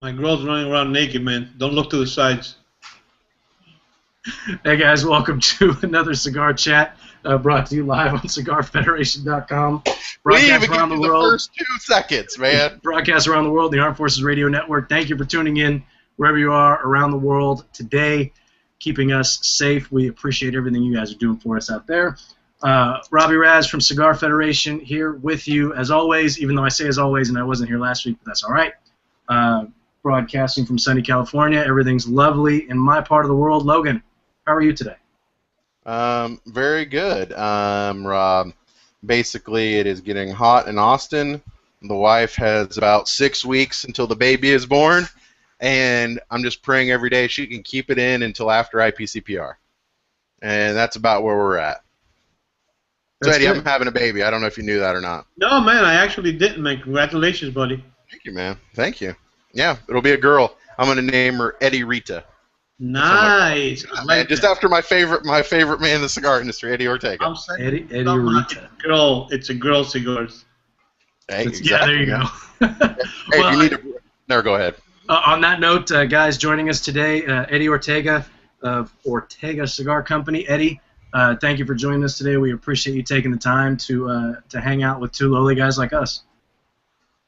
My girl's running around naked, man. Don't look to the sides. Hey guys, welcome to another Cigar Chat brought to you live on CigarFederation.com. Broadcast around the world. The first 2 seconds, man. Broadcast around the world, the Armed Forces Radio Network. Thank you for tuning in wherever you are around the world today, keeping us safe. We appreciate everything you guys are doing for us out there. Robbie Raz from Cigar Federation here with you as always, even though I say as always and I wasn't here last week, but that's all right. Broadcasting from sunny California. Everything's lovely in my part of the world. Logan, how are you today? Very good, Rob. Basically, it is getting hot in Austin. The wife has about 6 weeks until the baby is born, and I'm just praying every day she can keep it in until after IPCPR. And that's about where we're at. So, Eddie, I'm having a baby. I don't know if you knew that or not. No, man, I actually didn't, man. Congratulations, buddy. Thank you, man. Thank you. Yeah, it'll be a girl. I'm going to name her Eddie Rita. Nice. Like just after my favorite man in the cigar industry, Eddie Ortega. I'm saying Eddie Rita. It's a girl cigars. Hey, exactly. Yeah, there you go. Hey, well, you need to. No, go ahead. On that note, guys, joining us today, Eddie Ortega of Ortega Cigar Company. Eddie, thank you for joining us today. We appreciate you taking the time to hang out with 2 lowly guys like us.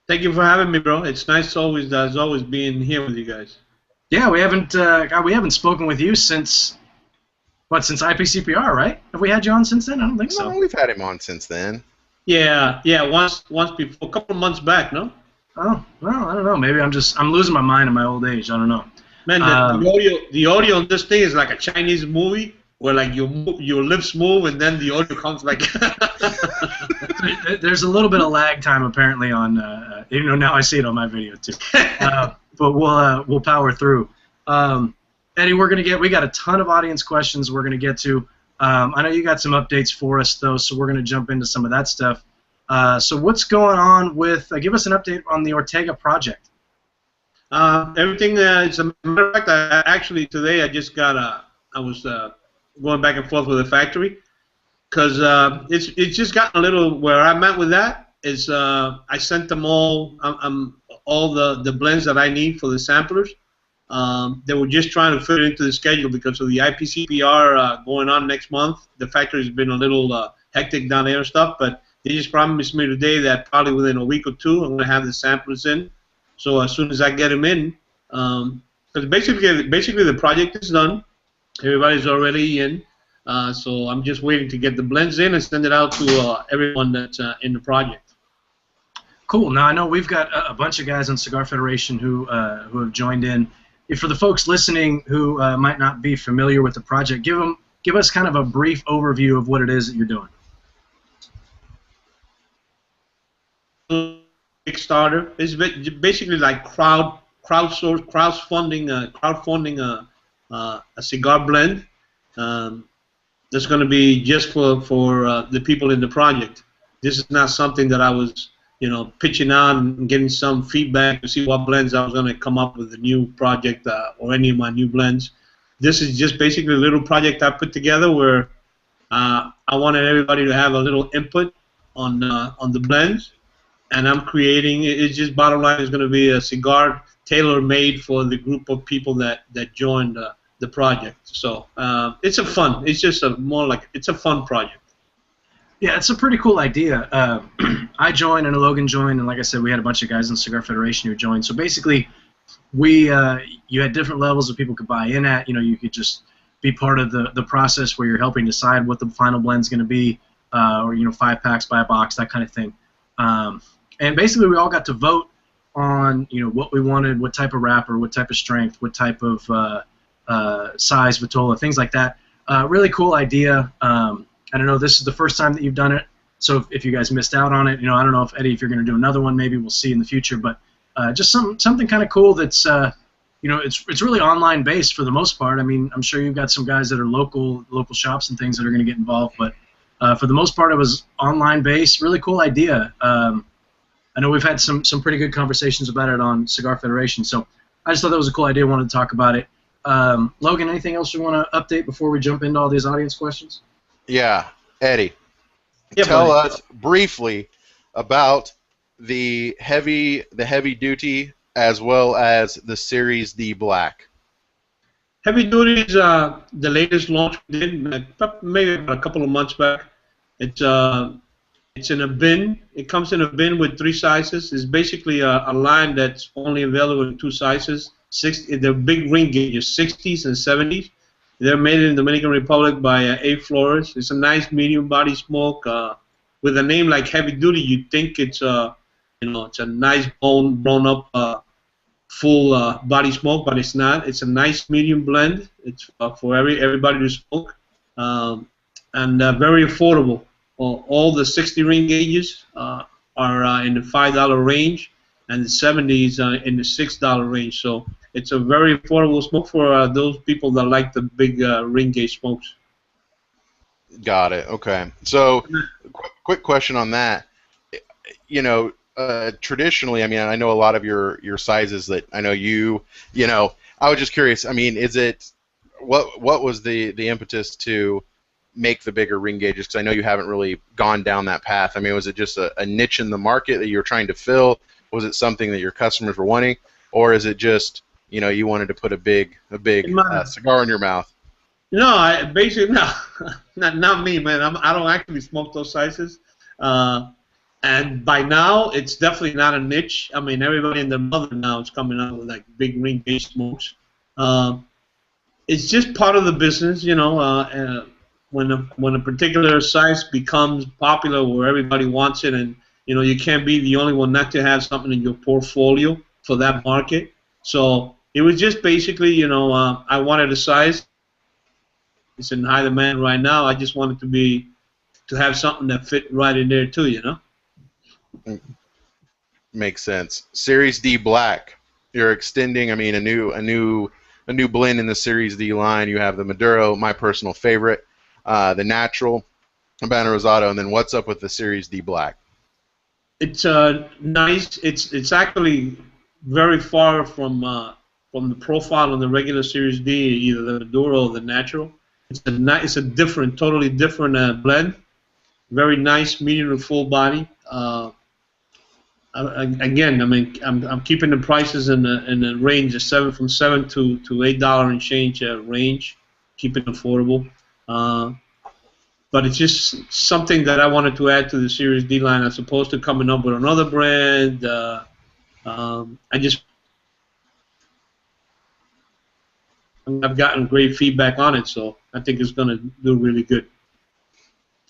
Thank you for having me, bro. It's nice as always being here with you guys. Yeah, we haven't spoken with you since IPCPR, right? Have we had you on since then? I don't think so. No, we've had him on since then. Yeah, once before, a couple of months back, no? Oh, well, I don't know. Maybe I'm losing my mind in my old age. I don't know. Man, the audio on this thing is like a Chinese movie where like your lips move and then the audio comes like. There's a little bit of lag time apparently on. Now I see it on my video too. But we'll power through. Eddie, we got a ton of audience questions we're gonna get to. I know you got some updates for us though, so we're gonna jump into some of that stuff. So what's going on with? Give us an update on the Ortega project. Everything. As a matter of fact, actually today I just got I was going back and forth with the factory because it's just gotten a little. Where I'm at with that is I sent them all. All the blends that I need for the samplers. They were just trying to fit it into the schedule because of the IPCPR going on next month. The factory's been a little hectic down there and stuff, but they just promised me today that probably within a week or 2 I'm going to have the samplers in. So as soon as I get them in, because basically the project is done. Everybody's already in. So I'm just waiting to get the blends in and send it out to everyone that's in the project. Cool. Now I know we've got a bunch of guys on Cigar Federation who have joined in. For the folks listening who might not be familiar with the project, give us kind of a brief overview of what it is that you're doing. Kickstarter. It's basically like crowdfunding a cigar blend. That's going to be just for the people in the project. This is not something that I was pitching out and getting some feedback to see what blends I was going to come up with a new project or any of my new blends. This is just basically a little project I put together where I wanted everybody to have a little input on the blends, and I'm creating. It's just bottom line is going to be a cigar tailor-made for the group of people that joined the project. So it's a fun. It's just it's a fun project. Yeah, it's a pretty cool idea. I joined and Logan joined, and like I said, we had a bunch of guys in Cigar Federation who joined. So basically, you had different levels that people could buy in at. You could just be part of the process where you're helping decide what the final blend's going to be, or 5 packs, buy a box, that kind of thing. And basically, we all got to vote on what we wanted, what type of wrapper, what type of strength, what type of size vitola, things like that. Really cool idea. I don't know, this is the first time that you've done it, so if you guys missed out on it, I don't know if Eddie, if you're going to do another one, maybe we'll see in the future, but just something kind of cool that's, it's really online based for the most part. I mean, I'm sure you've got some guys that are local shops and things that are going to get involved, but for the most part it was online based, really cool idea. I know we've had some pretty good conversations about it on Cigar Federation, so I just thought that was a cool idea, wanted to talk about it. Logan, anything else you want to update before we jump into all these audience questions? Yeah, Eddie, tell us briefly about the heavy duty as well as the Series D Black. Heavy Duty is the latest launch we did, maybe about a couple of months back. It's in a bin. It comes in a bin with 3 sizes. It's basically a line that's only available in 2 sizes. The big ring gauges, 60s and 70s. They're made in the Dominican Republic by A. Flores. It's a nice medium body smoke. With a name like Heavy Duty, you'd think it's it's a nice blown up full body smoke, but it's not. It's a nice medium blend. It's for everybody to smoke, and very affordable. All the 60 ring gauges are in the $5 range, and the 70s in the $6 range. So it's a very affordable smoke for those people that like the big ring gauge smokes. Got it. Okay. So, quick question on that. Traditionally, I mean, I know a lot of your sizes that I know I was just curious. I mean, is it what was the impetus to make the bigger ring gauges? Because I know you haven't really gone down that path. I mean, was it just a niche in the market that you were trying to fill? Was it something that your customers were wanting, or is it just you wanted to put a big cigar in your mouth? No, basically no, not me, man. I don't actually smoke those sizes. And by now, it's definitely not a niche. I mean, everybody and their mother now is coming out with like big ring gauge smokes. It's just part of the business, when a particular size becomes popular, where everybody wants it, and you can't be the only one not to have something in your portfolio for that market. So it was just basically, I wanted a size. It's in high demand right now. I just wanted to have something that fit right in there too, Makes sense. Series D Black. You're extending. I mean, a new blend in the Series D line. You have the Maduro, my personal favorite, the Natural, Habana Rosado, and then what's up with the Series D Black? It's nice. It's actually very far from the profile on the regular Series D, either the Maduro or the Natural. It's a totally different blend. Very nice, medium to full body. Again, I mean, I'm keeping the prices in the range of from $7 to $8 and change range, keeping it affordable. But it's just something that I wanted to add to the Series D line as opposed to coming up with another brand. I've gotten great feedback on it, so I think it's going to do really good.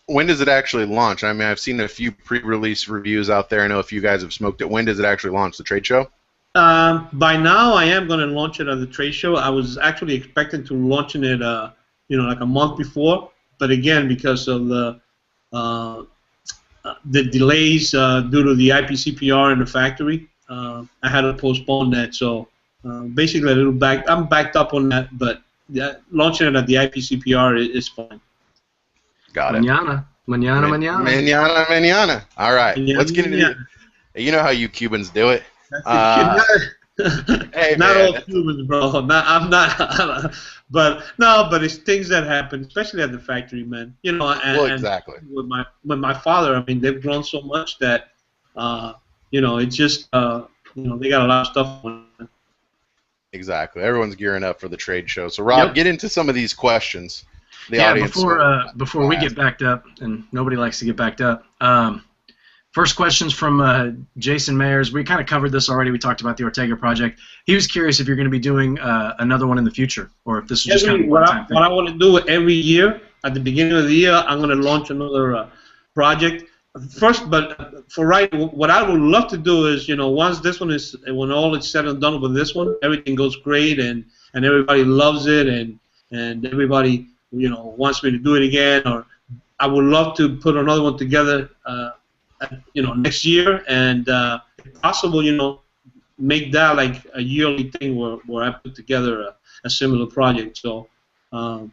When does it actually launch? I mean, I've seen a few pre-release reviews out there. I know a few guys have smoked it. When does it actually launch? The trade show? By now, I am going to launch it at the trade show. I was actually expecting to launching it, like a month before, but again, because of the delays due to the IPCPR in the factory, I had to postpone that. So basically, I'm backed up on that, but launching it at the IPCPR is fine. Got it. Mañana. All right. Let's get into it. You know how you Cubans do it. Hey, not all Cubans, bro. I'm not. But it's things that happen, especially at the factory, man. Exactly. And with my father, I mean, they've grown so much that, it's just, they got a lot of stuff on it. Exactly. Everyone's gearing up for the trade show. So, Rob, get into some of these questions. Before we get backed up, and nobody likes to get backed up. First question's from Jason Mayers. We kind of covered this already. We talked about the Ortega project. He was curious if you're going to be doing another one in the future, or if this is just kind of one-time thing. What I want to do every year, at the beginning of the year, I'm going to launch another project. First, but for what I would love to do is, once this one is, when all is said and done with this one, everything goes great, and everybody loves it, and everybody wants me to do it again, or I would love to put another one together, next year, and if possible, make that like a yearly thing where I put together a similar project. So, right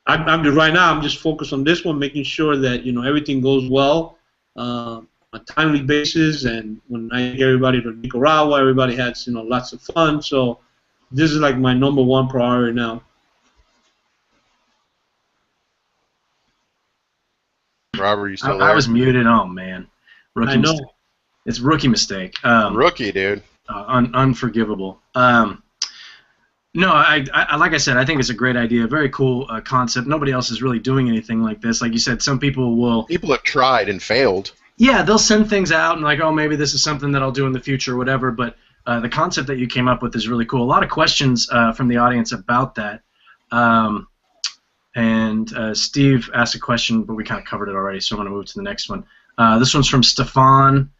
now I'm just focused on this one, making sure that everything goes well on a timely basis, and when I get everybody to Nicaragua, everybody has lots of fun. So this is like my #1 priority now. Robert, you still there? I was muted. Oh man, rookie I know. mistake. It's rookie mistake. Rookie, dude. Unforgivable. No, I like I said, I think it's a great idea. Very cool concept. Nobody else is really doing anything like this. Like you said, some people will. People have tried and failed. Yeah, they'll send things out and like, oh, maybe this is something that I'll do in the future or whatever. But the concept that you came up with is really cool. A lot of questions from the audience about that. And Steve asked a question, but we kind of covered it already, so I'm going to move to the next one. This one's from Stefan.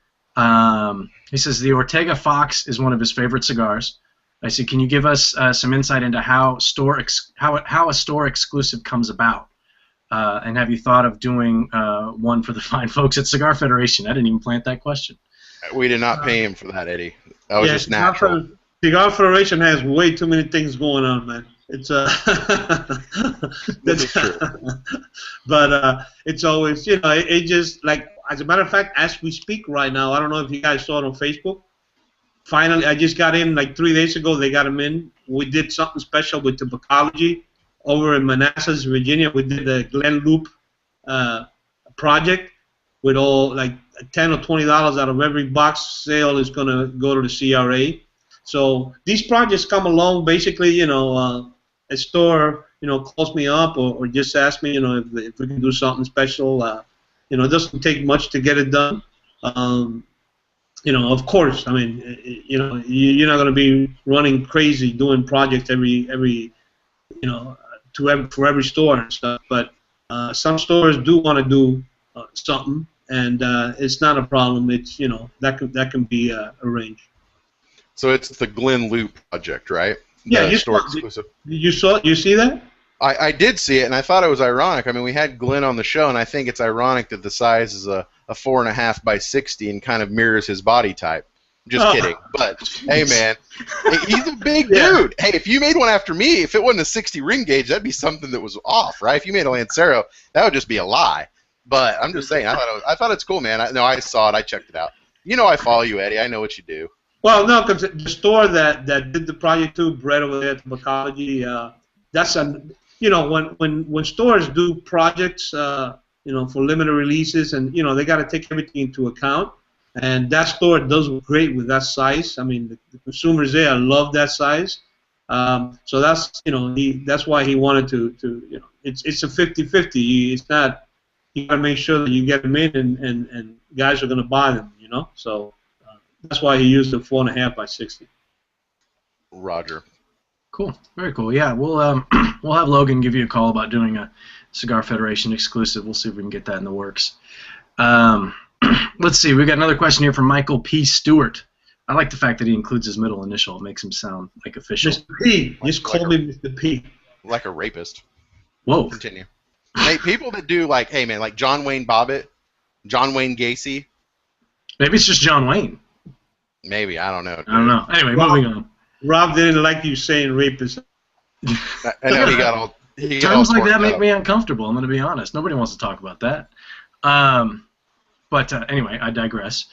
He says the Ortega Fox is one of his favorite cigars. I said, can you give us some insight into how a store exclusive comes about? And have you thought of doing one for the fine folks at Cigar Federation? I didn't even plant that question. We did not pay him for that, Eddie. That was just natural. Cigar Federation has way too many things going on, man. It's This is true. But it's always, you know, it just like, as a matter of fact, as we speak right now, I don't know if you guys saw it on Facebook. Finally, I just got in like 3 days ago. They got them in. We did something special with tobacology over in Manassas, Virginia. We did the Glen Loop project with all like $10 or $20 out of every box sale is going to go to the CRA. So these projects come along. Basically, you know, a store, you know, calls me up or just asks me, you know, if we can do something special. You know, it doesn't take much to get it done. You know, of course, I mean, you know, you're not going to be running crazy doing projects every you know, for every store and stuff. But some stores do want to do something, and it's not a problem. It's, you know, that can be arranged. So it's the Glen Loop project, right? Yeah, the store exclusive. You see that? I did see it, and I thought it was ironic. I mean, we had Glenn on the show, and I think it's ironic that the size is a 4.5 by 60 and kind of mirrors his body type. Just kidding. But, hey, man, he's a big dude. Hey, if you made one after me, if it wasn't a 60 ring gauge, that'd be something that was off, right? If you made a Lancero, that would just be a lie. But I'm just saying, I thought it's cool, man. I saw it. I checked it out. You know I follow you, Eddie. I know what you do. Well, no, because the store that did the project too, Brett over there at Tobacology, that's a, you know, when stores do projects, you know, for limited releases, and you know, they got to take everything into account. And that store does great with that size. I mean, the consumers there love that size. So that's, you know, that's why he wanted to you know, it's a 50-50. It's not, you got to make sure that you get them in, and guys are going to buy them, you know. So that's why he used the 4.5 by 60. Roger. Cool, very cool. Yeah, we'll have Logan give you a call about doing a Cigar Federation exclusive. We'll see if we can get that in the works. Let's see. We got another question here from Michael P. Stewart. I like the fact that he includes his middle initial. It makes him sound like official. Mr. P. Just call me Mr. P. Like a rapist. Whoa. Continue. Hey, people that do like, hey man, like John Wayne Bobbitt, John Wayne Gacy. Maybe it's just John Wayne. Maybe, I don't know. I don't know. Anyway, moving on. Rob didn't like you saying rapist. I know he got all. Terms like that make me uncomfortable. I'm going to be honest. Nobody wants to talk about that. But anyway, I digress.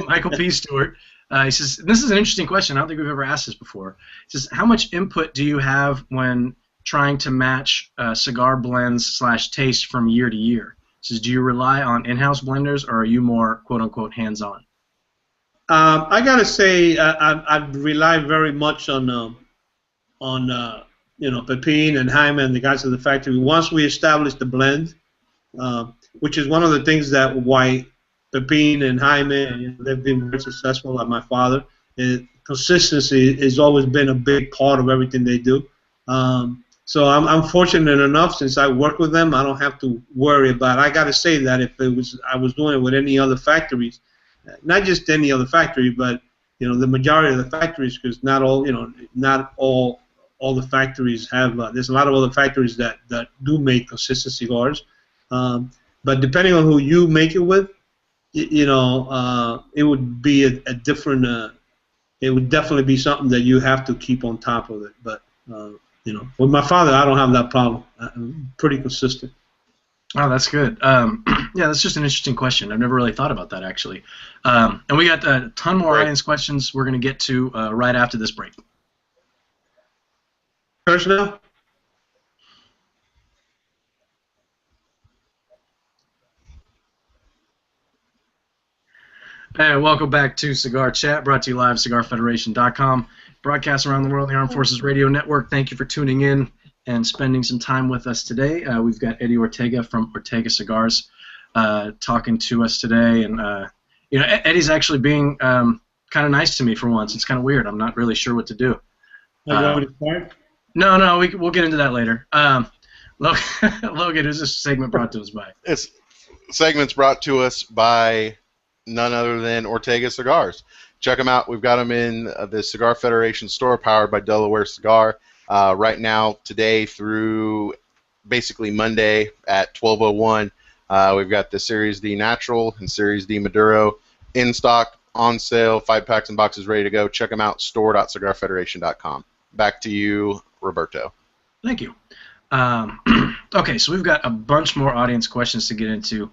Michael P. Stewart, he says, this is an interesting question. I don't think we've ever asked this before. He says, how much input do you have when trying to match cigar blends / taste from year to year? He says, do you rely on in-house blenders, or are you more quote-unquote hands-on? I gotta say, I rely very much on you know, Pepin and Jaime and the guys at the factory. Once we establish the blend, which is one of the things that why Pepin and Jaime, and, you know, they've been very successful, like my father. Consistency has always been a big part of everything they do. So I'm fortunate enough, since I work with them, I don't have to worry about it. I got to say that if I was doing it with any other factories, not just any other factory, but you know, the majority of the factories, because not all, you know, not all the factories have. There's a lot of other factories that do make consistent cigars, but depending on who you make it with, you know, it would be a different. It would definitely be something that you have to keep on top of it. But you know, with my father, I don't have that problem. I'm pretty consistent. Oh, that's good. Yeah, that's just an interesting question. I've never really thought about that, actually. And we got a ton more audience questions we're going to get to right after this break. Personnel? And welcome back to Cigar Chat, brought to you live, CigarFederation.com. Broadcast around the world on the Armed Forces Radio Network. Thank you for tuning in and spending some time with us today. We've got Eddie Ortega from Ortega Cigars talking to us today. And, Eddie's actually being kind of nice to me for once. It's kind of weird. I'm not really sure what to do. No, we'll get into that later. Logan, is this segment brought to us by? This segment's brought to us by none other than Ortega Cigars. Check them out. We've got them in the Cigar Federation store, powered by Delaware Cigar. Right now, today through basically Monday at 12:01, we've got the Series D Natural and Series D Maduro in stock, on sale, 5-packs and boxes ready to go. Check them out, store.cigarfederation.com. Back to you, Roberto. Thank you. Okay, so we've got a bunch more audience questions to get into.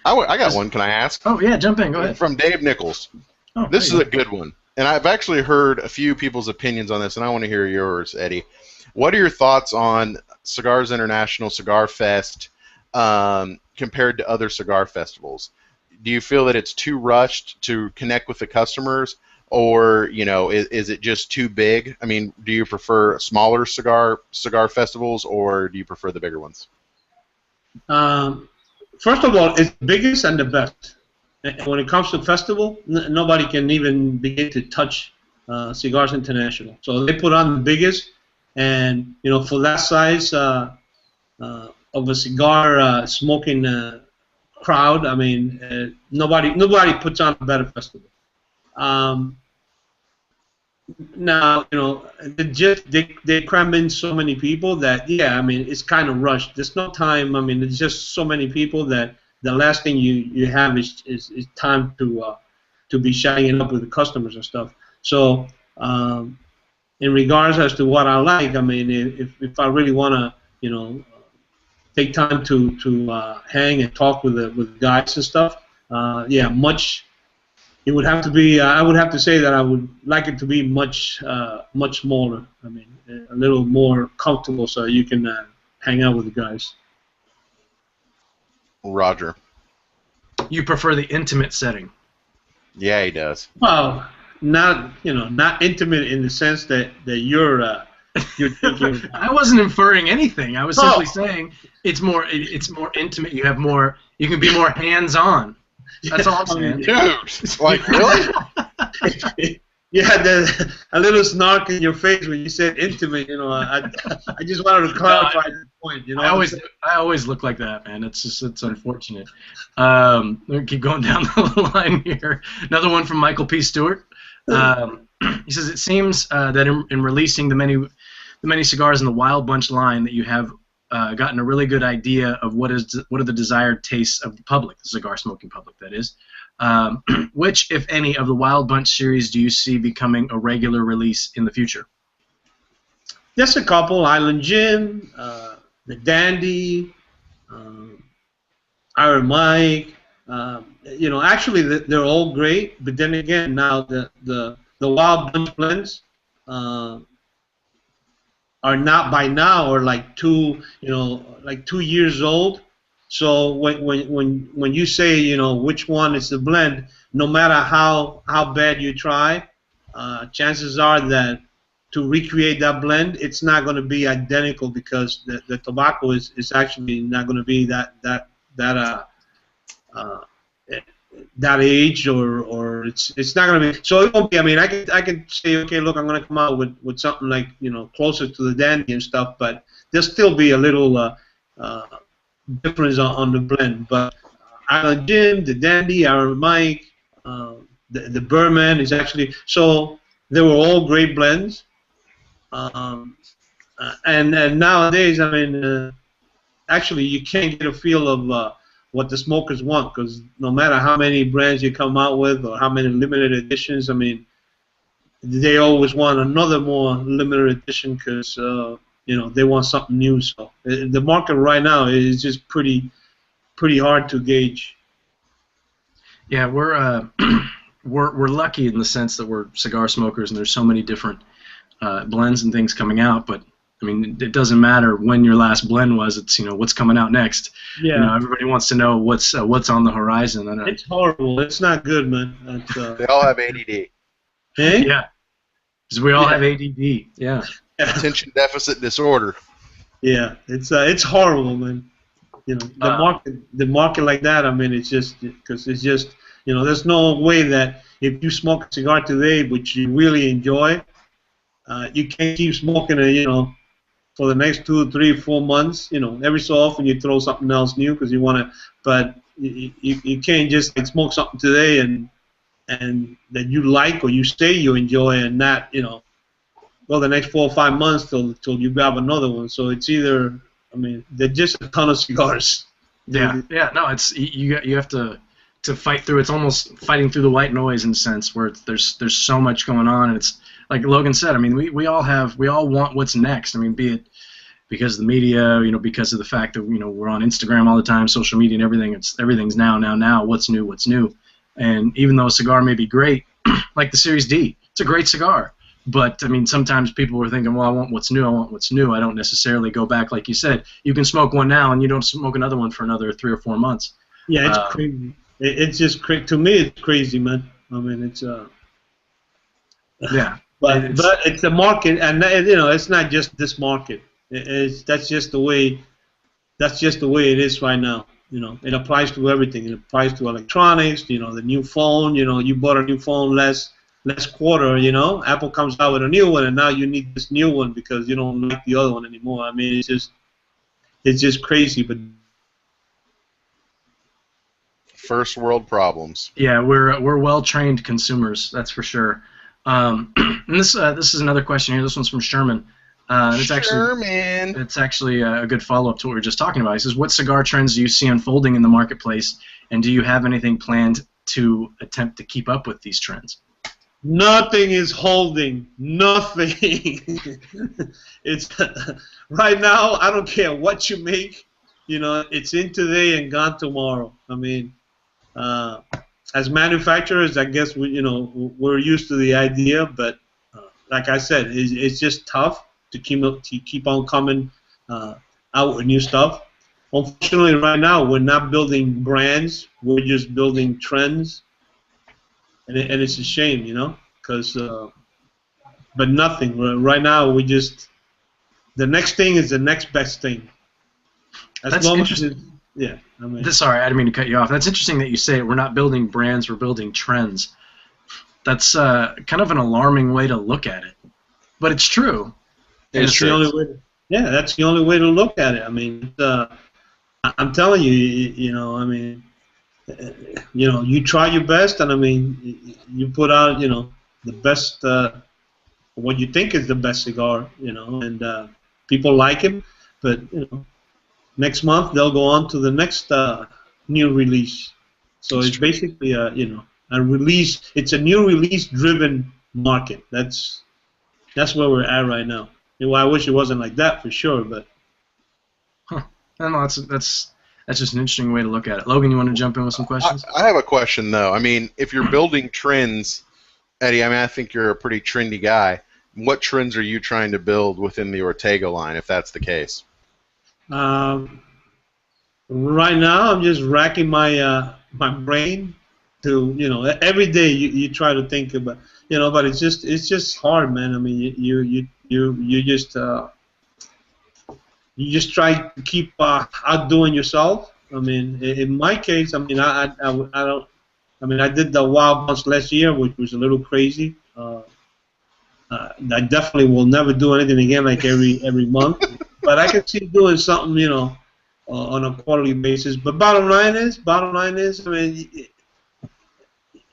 I got one. Can I ask? Oh, yeah, jump in. Go ahead. From Dave Nichols. Oh, this is a good one. And I've actually heard a few people's opinions on this, and I want to hear yours, Eddie. What are your thoughts on Cigars International, Cigar Fest, compared to other cigar festivals? Do you feel that it's too rushed to connect with the customers, or is it just too big? I mean, do you prefer smaller cigar festivals, or do you prefer the bigger ones? First of all, it's the biggest and the best. And when it comes to festival, nobody can even begin to touch Cigars International. So they put on the biggest, and for that size of a cigar smoking crowd, I mean, nobody puts on a better festival. Now, they cram in so many people that, I mean, it's kind of rushed. There's no time. I mean, there's just so many people that the last thing you have is time to be shutting up with the customers and stuff. So, in regards as to what I like, I mean, if I really want to, take time to hang and talk with the guys and stuff, it would have to be. I would have to say that I would like it to be much smaller. I mean, a little more comfortable, so you can hang out with the guys. Roger. You prefer the intimate setting? Yeah, he does. Well, not intimate in the sense that you're thinking. I wasn't inferring anything. I was simply saying it's more intimate. You have more. You can be more hands-on. That's all I'm saying. Dude, like, really? You had a little snark in your face when you said intimate. I just wanted to clarify the point. I always look like that, man. It's unfortunate. We'll keep going down the line here. Another one from Michael P. Stewart. He says it seems that in releasing the many cigars in the Wild Bunch line that you have gotten a really good idea of what are the desired tastes of the public, the cigar smoking public, that is. Which, if any, of the Wild Bunch series do you see becoming a regular release in the future? Just a couple: Island Jim, the Dandy, Iron Mike. Actually, they're all great. But then again, now the Wild Bunch blends are not by now, or like 2 years old. So when you say which one is the blend, no matter how bad you try, chances are that to recreate that blend, it's not going to be identical, because the tobacco is actually not going to be that age, or it's not going to be. So it won't be. I mean, I could say, okay, look, I'm going to come out with something like closer to the Dandy and stuff, but there'll still be a little difference on the blend. But Island Jim, the Dandy, Iron Mike, the Burman is actually, so they were all great blends. And nowadays, I mean, actually, you can't get a feel of what the smokers want, because no matter how many brands you come out with or how many limited editions, I mean, they always want another more limited edition, because they want something new. So the market right now is just pretty hard to gauge. Yeah, we're lucky in the sense that we're cigar smokers, and there's so many different blends and things coming out, but I mean, it doesn't matter when your last blend was. It's what's coming out next. Yeah. Everybody wants to know what's on the horizon. And, It's horrible. It's not good, man. They all have ADD. Hey? Yeah, because we all have ADD. Yeah. Attention deficit disorder. Yeah, it's horrible, man. The market like that. I mean, it's just because it's just there's no way that if you smoke a cigar today, which you really enjoy, you can't keep smoking it, for the next 2, 3, 4 months. Every so often you throw something else new because you want to, but you can't just like smoke something today and that you like or you say you enjoy and not go the next 4 or 5 months till you grab another one. So it's either, I mean, they're just a ton of cigars. Yeah, no, it's you have to fight through. It's almost fighting through the white noise in a sense, where there's so much going on, and it's like Logan said. I mean, we all want what's next. I mean, be it because of the media, because of the fact that we're on Instagram all the time, social media and everything. Everything's now. What's new? And even though a cigar may be great, like the Series D, it's a great cigar. But, I mean, sometimes people are thinking, well, I want what's new. I don't necessarily go back, like you said. You can smoke one now, and you don't smoke another one for another 3 or 4 months. Yeah, it's crazy. It's just crazy. To me, it's crazy, man. I mean, it's yeah. But it's the market, and it's not just this market. That's just the way it is right now. It applies to everything. It applies to electronics. The new phone. You bought a new phone last quarter, Apple comes out with a new one, and now you need this new one because you don't like the other one anymore. I mean, it's just crazy. But first world problems. Yeah, we're well-trained consumers, that's for sure. And this is another question here. This one's from Sherman. It's actually a good follow-up to what we were just talking about. He says, what cigar trends do you see unfolding in the marketplace, and do you have anything planned to attempt to keep up with these trends? Nothing is holding. Nothing. It's right now. I don't care what you make. It's in today and gone tomorrow. I mean, as manufacturers, I guess we're used to the idea, but like I said, it's just tough to keep on coming out with new stuff. Unfortunately, right now we're not building brands. We're just building trends. And it's a shame, because, but nothing. Right now, the next thing is the next best thing. That's interesting. Yeah. I mean, sorry, I didn't mean to cut you off. That's interesting that you say we're not building brands, we're building trends. That's kind of an alarming way to look at it. But it's true. It's true. The only way. That's the only way to look at it. I mean, I'm telling you, I mean, you try your best, and I mean, you put out, the best, what you think is the best cigar, and people like him, but next month they'll go on to the next new release. So it's basically a release. It's a new release-driven market. That's where we're at right now. I wish it wasn't like that for sure, but. I don't know. That's just an interesting way to look at it. Logan, you want to jump in with some questions? I have a question, though. I mean, if you're building trends, Eddie, I mean, I think you're a pretty trendy guy. What trends are you trying to build within the Ortega line, if that's the case? Right now, I'm just racking my brain to, every day you try to think about, but it's just hard, man. I mean, you just try to keep outdoing yourself. I mean, in my case, I mean, I don't. I mean, I did the Wild Bunch last year, which was a little crazy. I definitely will never do anything again like every month. But I can see doing something, on a quarterly basis. But bottom line is, I mean,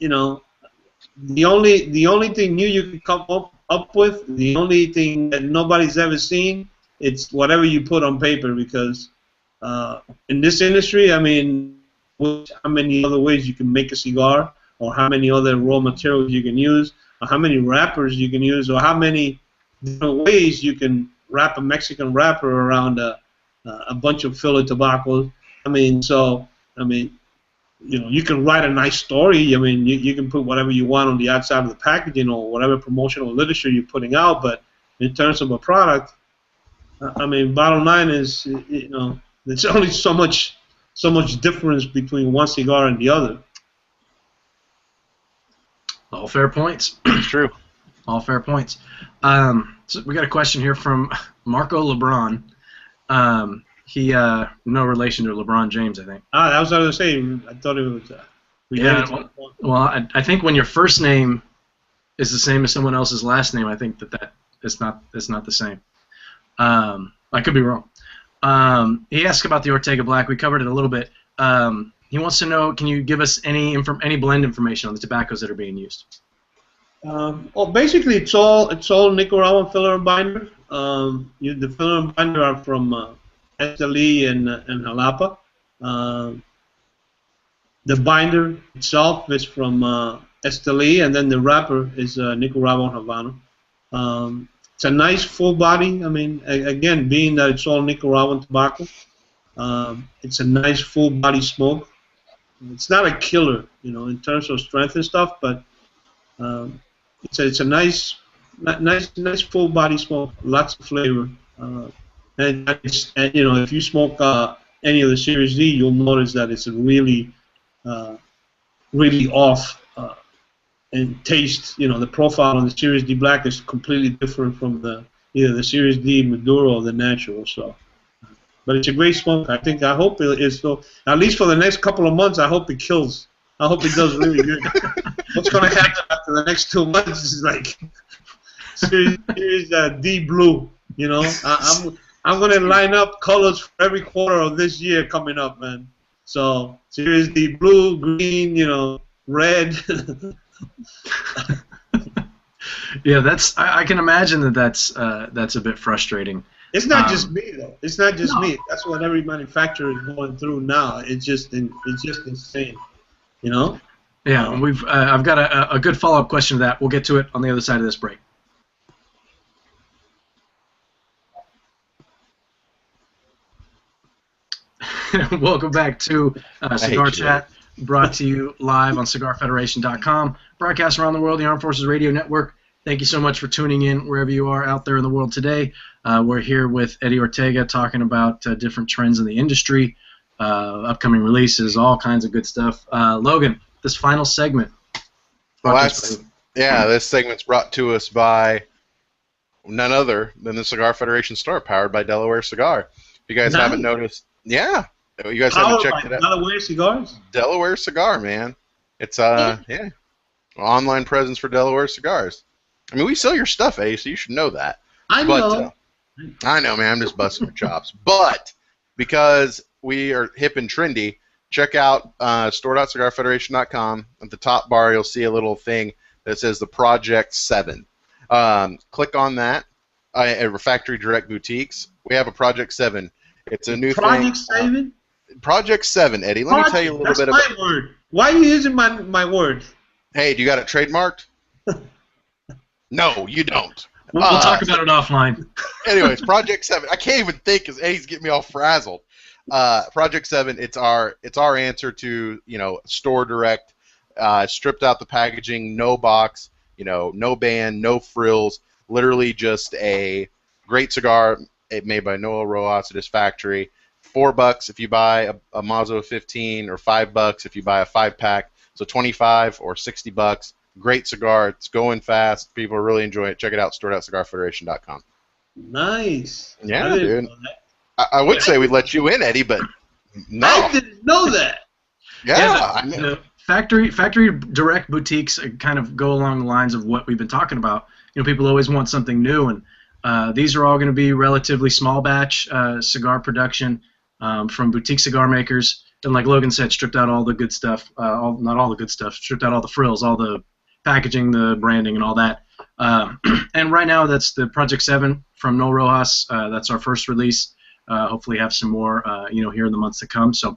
the only thing new you can come up with, the only thing that nobody's ever seen. It's whatever you put on paper, because in this industry, I mean, how many other ways you can make a cigar, or how many other raw materials you can use, or how many wrappers you can use, or how many different ways you can wrap a Mexican wrapper around a bunch of filler tobacco. I mean, you can write a nice story. I mean, you can put whatever you want on the outside of the packaging or whatever promotional literature you're putting out, but in terms of a product, I mean, bottom line is, there's only so much difference between one cigar and the other. All fair points. It's true. All fair points. So we got a question here from Marco LeBron. He no relation to LeBron James, I think. That was what I was saying. I thought it was. Well, I think when your first name is the same as someone else's last name, I think that it's not the same. I could be wrong. He asked about the Ortega Black. We covered it a little bit. He wants to know, can you give us any blend information on the tobaccos that are being used? Well, basically, it's all Nicaraguan filler and binder. The filler and binder are from Esteli and Jalapa. The binder itself is from Esteli, and then the wrapper is Nicaraguan Havana. It's a nice full body. I mean, again, being that it's all Nicaraguan tobacco, it's a nice full body smoke. It's not a killer, in terms of strength and stuff, but it's a nice full body smoke, lots of flavor. And if you smoke any of the Series D, you'll notice that it's really off. And taste, the profile on the Series D Black is completely different from either the Series D Maduro or the Natural. So, but it's a great smoke. I hope it is so. At least for the next couple of months, I hope it kills. I hope it does really good. What's going to happen after the next 2 months is like Series D Blue. I'm going to line up colors for every quarter of this year coming up, man. So Series D Blue, green, red. Yeah, I can imagine that's a bit frustrating. It's not just me though. It's not just me. That's what every manufacturer is going through now. It's just insane, Yeah, I've got a good follow-up question to that. We'll get to it on the other side of this break. Welcome back to Cigar Chat. Brought to you live on CigarFederation.com, broadcast around the world, the Armed Forces Radio Network. Thank you so much for tuning in wherever you are out there in the world today. We're here with Eddie Ortega talking about different trends in the industry, upcoming releases, all kinds of good stuff. Logan, this final segment. This segment's brought to us by none other than the Cigar Federation store, powered by Delaware Cigar. If you guys haven't noticed, you guys haven't checked it out. Delaware Cigars? Delaware Cigar, man. It's online presence for Delaware Cigars. I mean, we sell your stuff, Eddie, so you should know that. I know. I know, man. I'm just busting your chops. But because we are hip and trendy, check out store.cigarfederation.com. At the top bar, you'll see a little thing that says the Project 7. Click on that. At Factory Direct Boutiques, we have a Project 7. It's a new Project 7? Project 7, Eddie. Let me tell you a little bit about it. That's my word. Why are you using my word? Hey, do you got it trademarked? No, you don't. We'll talk about it offline. Anyways, Project 7. I can't even think because Eddie's getting me all frazzled. Project 7. It's our answer to store direct. Stripped out the packaging, no box, no band, no frills. Literally just a great cigar. Made by Noel Rojas at his factory. $4 if you buy a Mazo 15, or $5 if you buy a 5-pack. So $25 or $60. Great cigar. It's going fast. People are really enjoying it. Check it out. Store.cigarfederation.com. Nice. Yeah, dude. I would say we'd let you in, Eddie, but no. I didn't know that. Yeah. The factory direct boutiques kind of go along the lines of what we've been talking about. People always want something new, and these are all going to be relatively small batch cigar production from boutique cigar makers. And like Logan said, stripped out all the good stuff. Not all the good stuff. Stripped out all the frills, all the packaging, the branding, and all that. And right now, that's the Project 7 from Noel Rojas. That's our first release. Hopefully, have some more, here in the months to come. So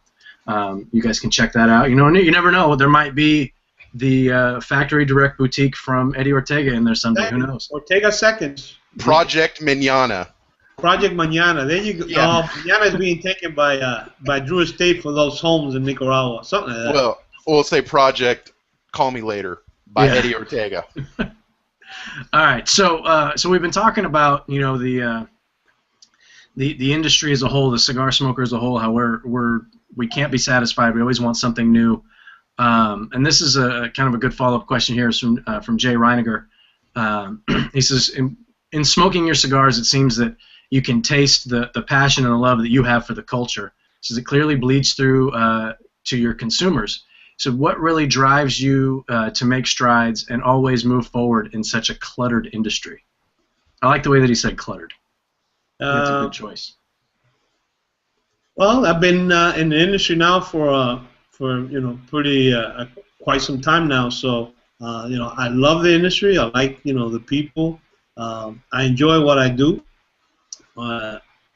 you guys can check that out. You never know. There might be the factory direct boutique from Eddie Ortega in there someday. Who knows? Ortega seconds. Project Manana. Project Manana. There you go. Yeah. Manana is being taken by Drew Estate for those homes in Nicaragua. Something like that. Well, we'll say Project Call Me Later by Eddie Ortega. All right. So we've been talking about the the industry as a whole, the cigar smoker as a whole, how we can't be satisfied. We always want something new. And this is a kind of a good follow-up question here. It's from Jay Reiniger. He says, in smoking your cigars, it seems that you can taste the passion and the love that you have for the culture. He says it clearly bleeds through to your consumers. So what really drives you to make strides and always move forward in such a cluttered industry? I like the way that he said cluttered. That's a good choice. Well, I've been in the industry now for pretty quite some time now. So I love the industry. I like the people. I enjoy what I do.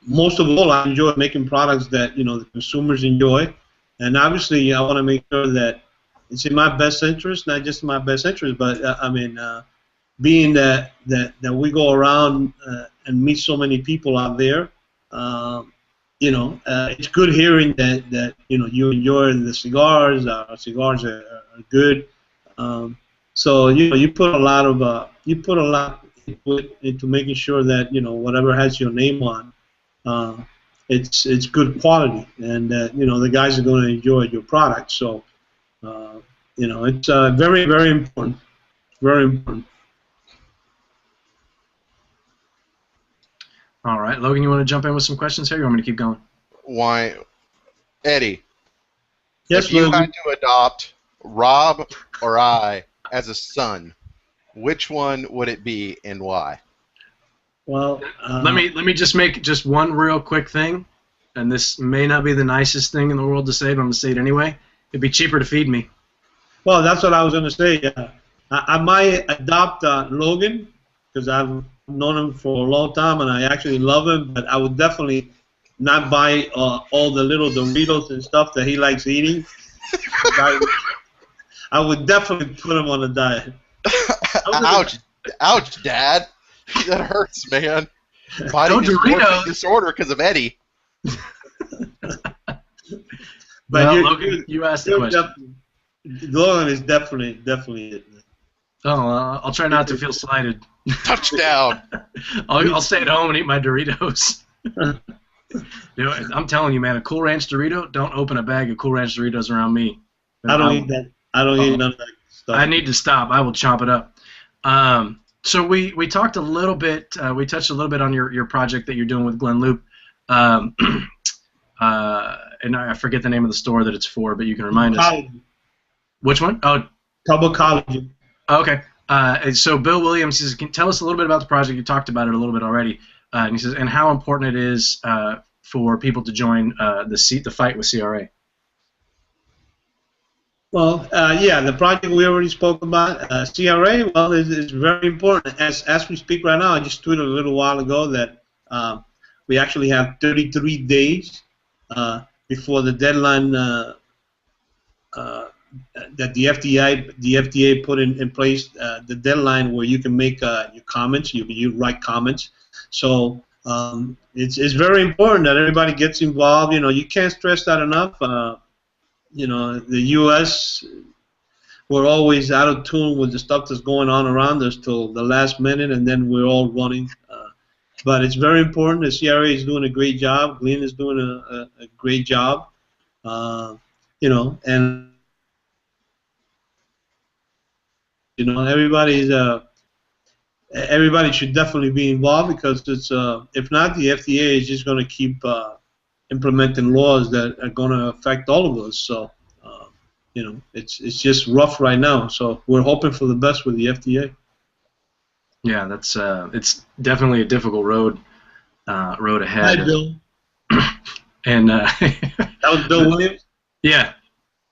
Most of all, I enjoy making products that the consumers enjoy, and obviously I want to make sure that it's in my best interest, not just in my best interest, but being that we go around and meet so many people out there, it's good hearing that you enjoy the cigars. Cigars are good. So you put a lot into making sure that whatever has your name on, it's good quality, and the guys are going to enjoy your product. So it's very, very important. Very important. All right, Logan, you want to jump in with some questions here? Or you want me to keep going? Why, Eddie? Yes, if you Logan. had to adopt Rob or I as a son, which one would it be and why? Well, let me just make just one real quick thing, and this may not be the nicest thing in the world to say, but I'm gonna say it anyway. It'd be cheaper to feed me. Well, that's what I was going to say. I might adopt Logan because I've known him for a long time and I actually love him, but I would definitely not buy all the little Doritos and stuff that he likes eating. I would definitely put him on a diet. Ouch, Dad. That hurts, man. No Doritos. Disorder because of Eddie. But well, Logan, you asked the question. Logan is definitely it. Oh, I'll try not to feel slighted. Touchdown. I'll stay at home and eat my Doritos. I'm telling you, man, a Cool Ranch Dorito, don't open a bag of Cool Ranch Doritos around me. I don't eat that. I don't eat none of that stuff. I need to stop. I will chomp it up. So we talked a little bit, we touched a little bit on your project that you're doing with Glen Loop. And I forget the name of the store that it's for, but you can remind us. Which one? Oh, College. Okay. And so Bill Williams says, can tell us a little bit about the project. You talked about it a little bit already. And he says, and how important it is for people to join the fight with CRA. Well, yeah, the project we already spoke about, CRA, well, is very important. As we speak right now, I just tweeted a little while ago that we actually have 33 days before the deadline that the FDA put in place, the deadline where you can make your comments, you write comments. So it's very important that everybody gets involved. You can't stress that enough. The U.S., we're always out of tune with the stuff that's going on around us till the last minute, and then we're all running. But it's very important. The CRA is doing a great job. Glenn is doing a great job. And everybody should definitely be involved because it's if not, the FDA is just going to keep implementing laws that are going to affect all of us. So it's just rough right now. So we're hoping for the best with the FDA. Yeah, that's it's definitely a difficult road ahead. Hi, Bill. And that was Bill Williams. Yeah.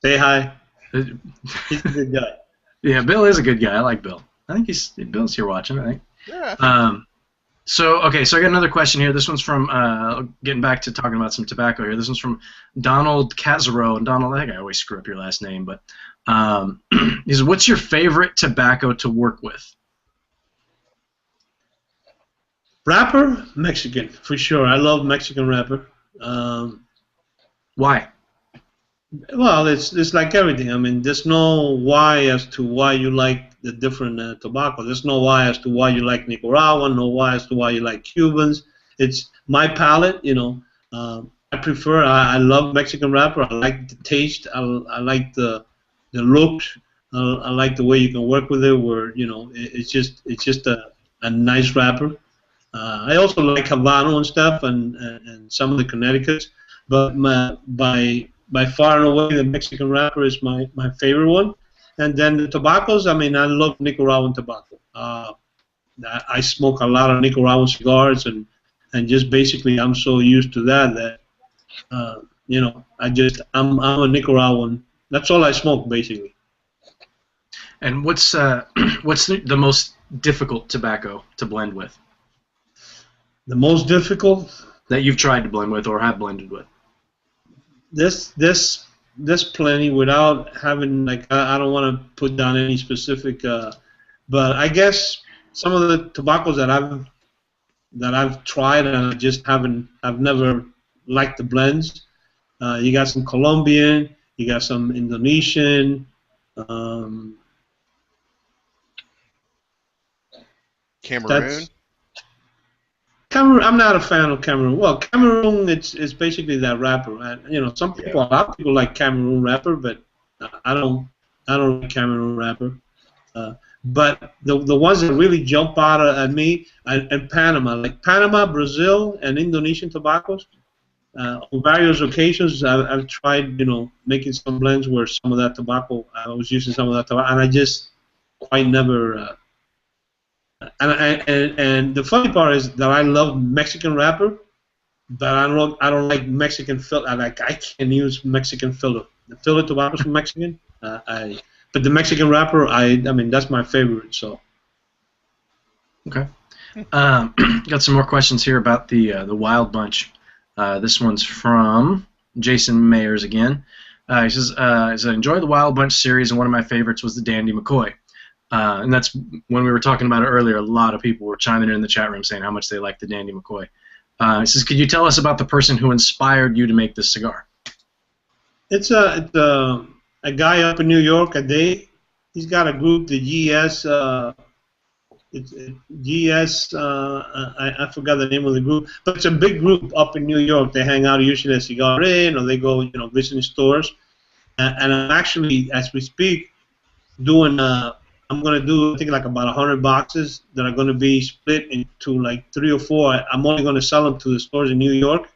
Say hi. He's a good guy. Yeah, Bill is a good guy. I like Bill. I think Bill's here watching, I think. Yeah. So I got another question here. This one's from, getting back to talking about some tobacco here. This one's from Donald Casero. And Donald, I think I always screw up your last name, but he says, what's your favorite tobacco to work with? Wrapper, Mexican, for sure. I love Mexican wrapper. Why? Well, it's like everything. I mean, there's no why as to why you like the different tobacco. There's no why as to why you like Nicaraguan, no why as to why you like Cubans. It's my palate, I prefer. I love Mexican wrapper. I like the taste. I like the look. I like the way you can work with it. Where it's just a nice wrapper. I also like Habano and stuff, and some of the Connecticut's. But by far and away, the Mexican wrapper is my favorite one. And then the tobaccos. I mean, I love Nicaraguan tobacco. I smoke a lot of Nicaraguan cigars, and just basically I'm so used to that I'm a Nicaraguan. That's all I smoke basically. And what's the most difficult tobacco to blend with? The most difficult that you've tried to blend with or have blended with? There's plenty without having I don't want to put down any specific, but I guess some of the tobaccos that I've tried and I've never liked the blends. You got some Colombian, you got some Indonesian. Cameroon. Cameroon. I'm not a fan of Cameroon. Well, Cameroon, it's basically that wrapper. Some people, a lot of people like Cameroon wrapper, but I don't like Cameroon wrapper. But the ones that really jump out at me and Panama, like Panama, Brazil, and Indonesian tobaccos. On various occasions, I've tried, making some blends where some of that tobacco, I was using some of that tobacco, and I just quite never. And the funny part is that I love Mexican wrapper, but I don't like Mexican filler. I can't use Mexican filler. The filler tobaccos from Mexican, but the Mexican wrapper, I mean that's my favorite. So. Okay. Got some more questions here about the Wild Bunch. This one's from Jason Mayers again. He says, I enjoy the Wild Bunch series, and one of my favorites was the Dandy McCoy. And that's when we were talking about it earlier. A lot of people were chiming in the chat room saying how much they like the Dandy McCoy. He says, could you tell us about the person who inspired you to make this cigar? It's a guy up in New York. He's got a group, the GS. I forgot the name of the group, but it's a big group up in New York. They hang out usually at Cigar Inn, or they go, visiting stores. And I'm actually, as we speak, doing. I'm going to do, I think, like about 100 boxes that are going to be split into like 3 or 4. I'm only going to sell them to the stores in New York.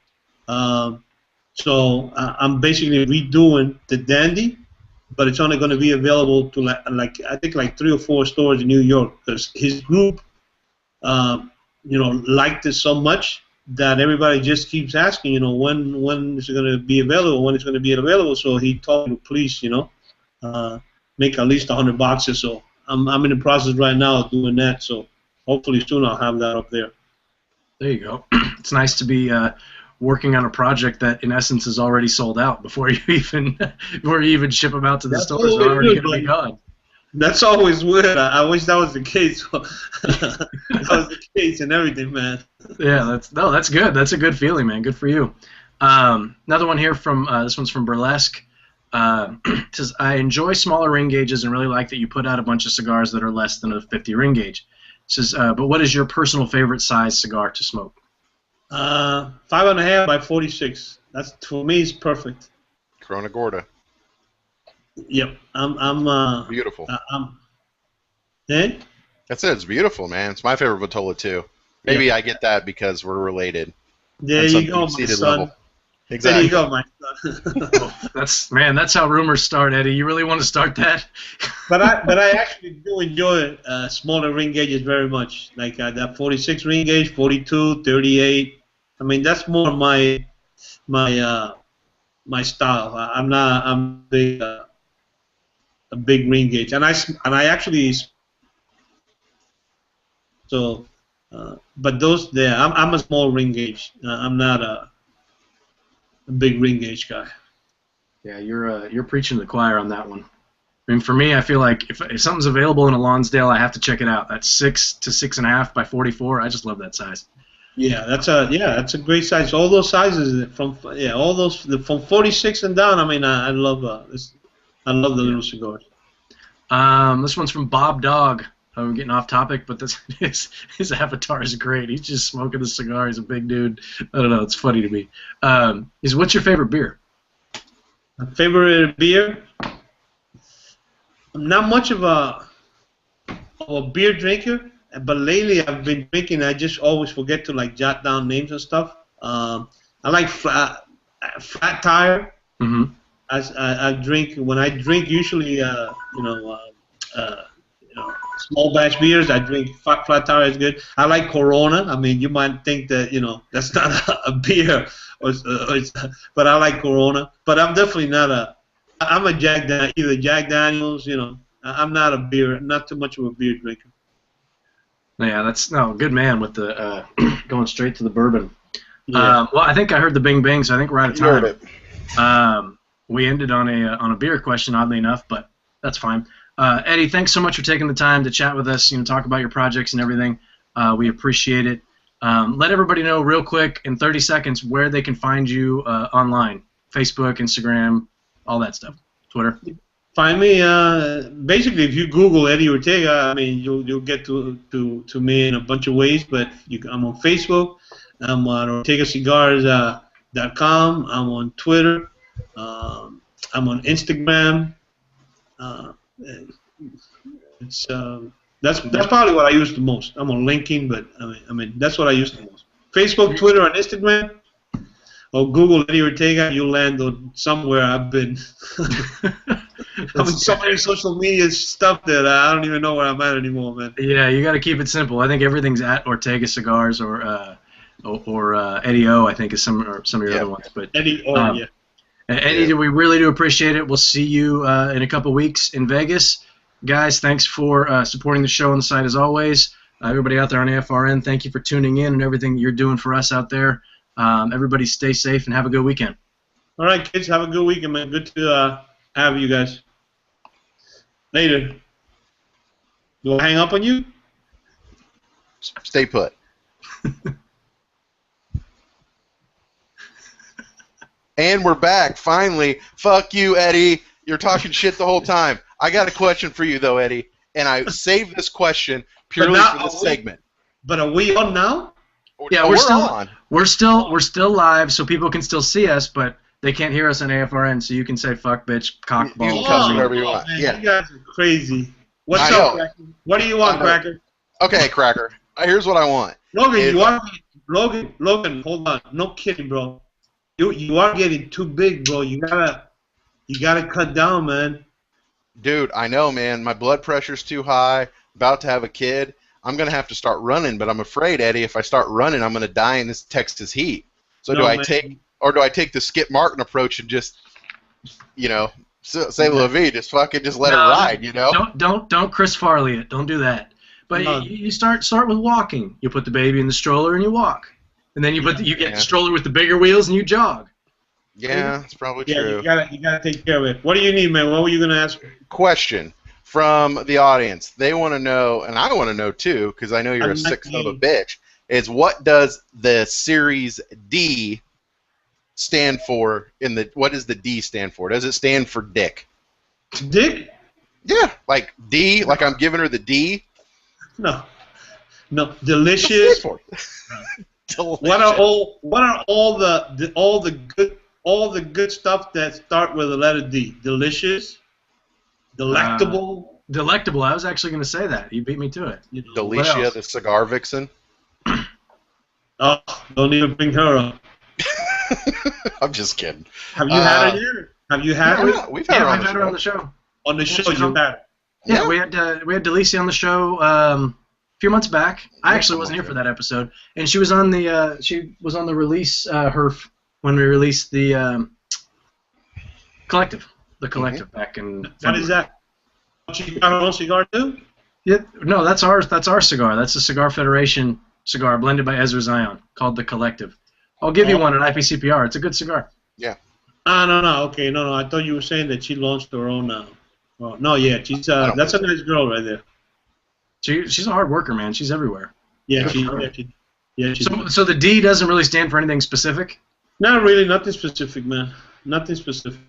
So I'm basically redoing the Dandy, but it's only going to be available to I think like 3 or 4 stores in New York, because his group, liked it so much that everybody just keeps asking, when is it going to be available? When it's going to be available? So he told me, please, make at least 100 boxes. So I'm in the process right now of doing that. So hopefully soon I'll have that up there. There you go. It's nice to be working on a project that, in essence, is already sold out before you even ship them out to the stores. They're already going to be gone. That's always weird. I wish that was the case. That was the case and everything, man. Yeah, that's good. That's a good feeling, man. Good for you. Another one here from this one's from Burlesque. It says, I enjoy smaller ring gauges and really like that you put out a bunch of cigars that are less than a 50 ring gauge. It says, but what is your personal favorite size cigar to smoke? 5.5 by 46. That's, for me, is perfect. Corona Gorda. Yep, I'm beautiful. Eh? That's it. It's beautiful, man. It's my favorite Vitola too. Maybe I get that because we're related. There you go, my son. Level. Exactly. There you go, my son. That's how rumors start, Eddie. You really want to start that? but I actually do enjoy smaller ring gauges very much. Like that 46 ring gauge, 42, 38. I mean, that's more my style. I'm a big ring gauge, and I actually so. But those there, I'm a small ring gauge. I'm not a big ring gauge guy. Yeah, you're preaching to the choir on that one. I mean, for me, I feel like if something's available in a Lonsdale, I have to check it out. That's 6 to 6.5 by 44. I just love that size. Yeah, that's a great size. All those sizes from from 46 and down. I mean, I love the little cigars. This one's from Bob Dog. We're getting off topic, but his avatar is great. He's just smoking the cigar. He's a big dude. I don't know. It's funny to me. What's your favorite beer? My favorite beer? I'm not much of a beer drinker, but lately I've been drinking. I just always forget to like jot down names and stuff. I like flat tire. Mm-hmm. I drink when I drink usually small batch beers. I drink flat tire is good. I like Corona. I mean, you might think that that's not a beer, but I like Corona. But I'm definitely not I'm a either Jack Daniels. I'm not too much of a beer drinker. Yeah, that's good man with the going straight to the bourbon. Yeah. Well, I think I heard the bing bing, so I think we're out of You heard time. it. We ended on a beer question, oddly enough, but that's fine. Eddie, thanks so much for taking the time to chat with us, talk about your projects and everything. We appreciate it. Let everybody know real quick in 30 seconds where they can find you online. Facebook, Instagram, all that stuff. Twitter. Find me basically if you Google Eddie Ortega. I mean, you'll get to me in a bunch of ways. But I'm on Facebook. I'm on OrtegaCigars.com. I'm on Twitter. I'm on Instagram. That's probably what I use the most. I'm on LinkedIn, but I mean that's what I use the most. Facebook, Twitter, and Instagram. Or Google Eddie Ortega, you'll land on somewhere. I've been I'm in so many social media stuff that I don't even know where I'm at anymore, man. Yeah, you got to keep it simple. I think everything's at Ortega Cigars or Eddie O. I think is some of your other ones. But Eddie O. Yeah. Eddie, we really do appreciate it. We'll see you in a couple weeks in Vegas. Guys, thanks for supporting the show on the site as always. Everybody out there on AFRN, thank you for tuning in and everything you're doing for us out there. Everybody stay safe and have a good weekend. All right, kids, have a good weekend, man. Good to have you guys. Later. Do I hang up on you? Stay put. And we're back, finally. Fuck you, Eddie. You're talking shit the whole time. I got a question for you, though, Eddie. And I saved this question purely for this segment. But are we on now? Yeah, we're still on. We're still live, so people can still see us, but they can't hear us on AFRN. So you can say "fuck, bitch, cock, ball." You can cuss whatever you want. Man, yeah. You guys are crazy. What's up, Cracker? What do you want, Cracker? Okay, Cracker. Here's what I want. Logan, Logan, hold on. No kidding, bro. You are getting too big, bro. You gotta cut down, man. Dude, I know, man. My blood pressure's too high. About to have a kid. I'm gonna have to start running, but I'm afraid, Eddie, if I start running, I'm gonna die in this Texas heat. So do I take the Skip Martin approach and just, say la vie, just fucking just let it ride, Don't Chris Farley it. Don't do that. But you start with walking. You put the baby in the stroller and you walk, and then you get the stroller with the bigger wheels and you jog. Yeah, that's probably true. Yeah, you gotta take care of it. What do you need, man? What were you gonna ask? Question from the audience. They want to know, and I want to know too, because I know you're a sick son of a bitch. Is what does the Series D stand for? What does the D stand for? Does it stand for dick? Dick? Yeah, like D, like I'm giving her the D. No, delicious. Delicious. What are all the good stuff that start with the letter D? Delicious, delectable. Delectable. I was actually going to say that. You beat me to it. Delicia, the cigar vixen. Oh, don't even bring her up. I'm just kidding. Have you had her here? Have you had her? We've had her on the show. On the show, you had her. Yeah, we had Delicia on the show a few months back. I actually wasn't here for that episode, and she was on the release when we released the collective, back in. What is that? She got her own cigar too? Yeah, no, that's our cigar. That's the Cigar Federation cigar blended by Ezra Zion called the Collective. I'll give you one at IPCPR. It's a good cigar. Yeah. No. Okay, no. I thought you were saying that she launched her own. Well, no, yeah, she's that's a nice girl right there. She's a hard worker, man. She's everywhere. Yeah, So the D doesn't really stand for anything specific? Not really, nothing specific, man. Nothing specific.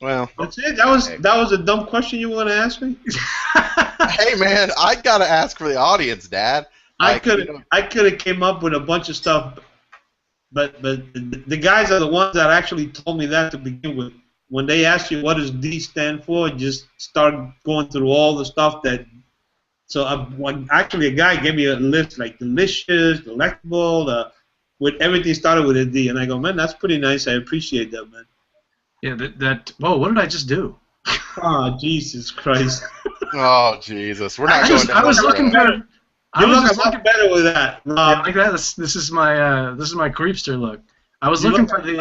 Well, that's it. That was a dumb question you want to ask me. Hey man, I gotta ask for the audience, Dad. I could have came up with a bunch of stuff, but the guys are the ones that actually told me that to begin with. When they ask you what does D stand for, just start going through all the stuff that. So actually a guy gave me a list like delicious, delectable, with everything started with a D, and I go, man, that's pretty nice. I appreciate that, man. Yeah, whoa, what did I just do? Oh, Jesus Christ. Oh Jesus, we're not going down. I was looking for. You look a lot better with that, Rob. Yeah, like that. This is my creepster look. I was looking for the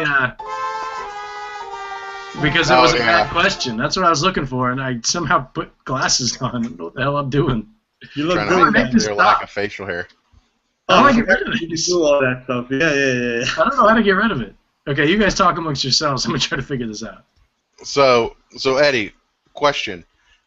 because it was a bad question. That's what I was looking for, and I somehow put glasses on. I don't know what the hell I'm doing. You look trying good. to their lack of facial hair. How do I get rid of it? You do all that stuff. Yeah. I don't know how to get rid of it. Okay, you guys talk amongst yourselves. I'm gonna try to figure this out. So Eddie, question.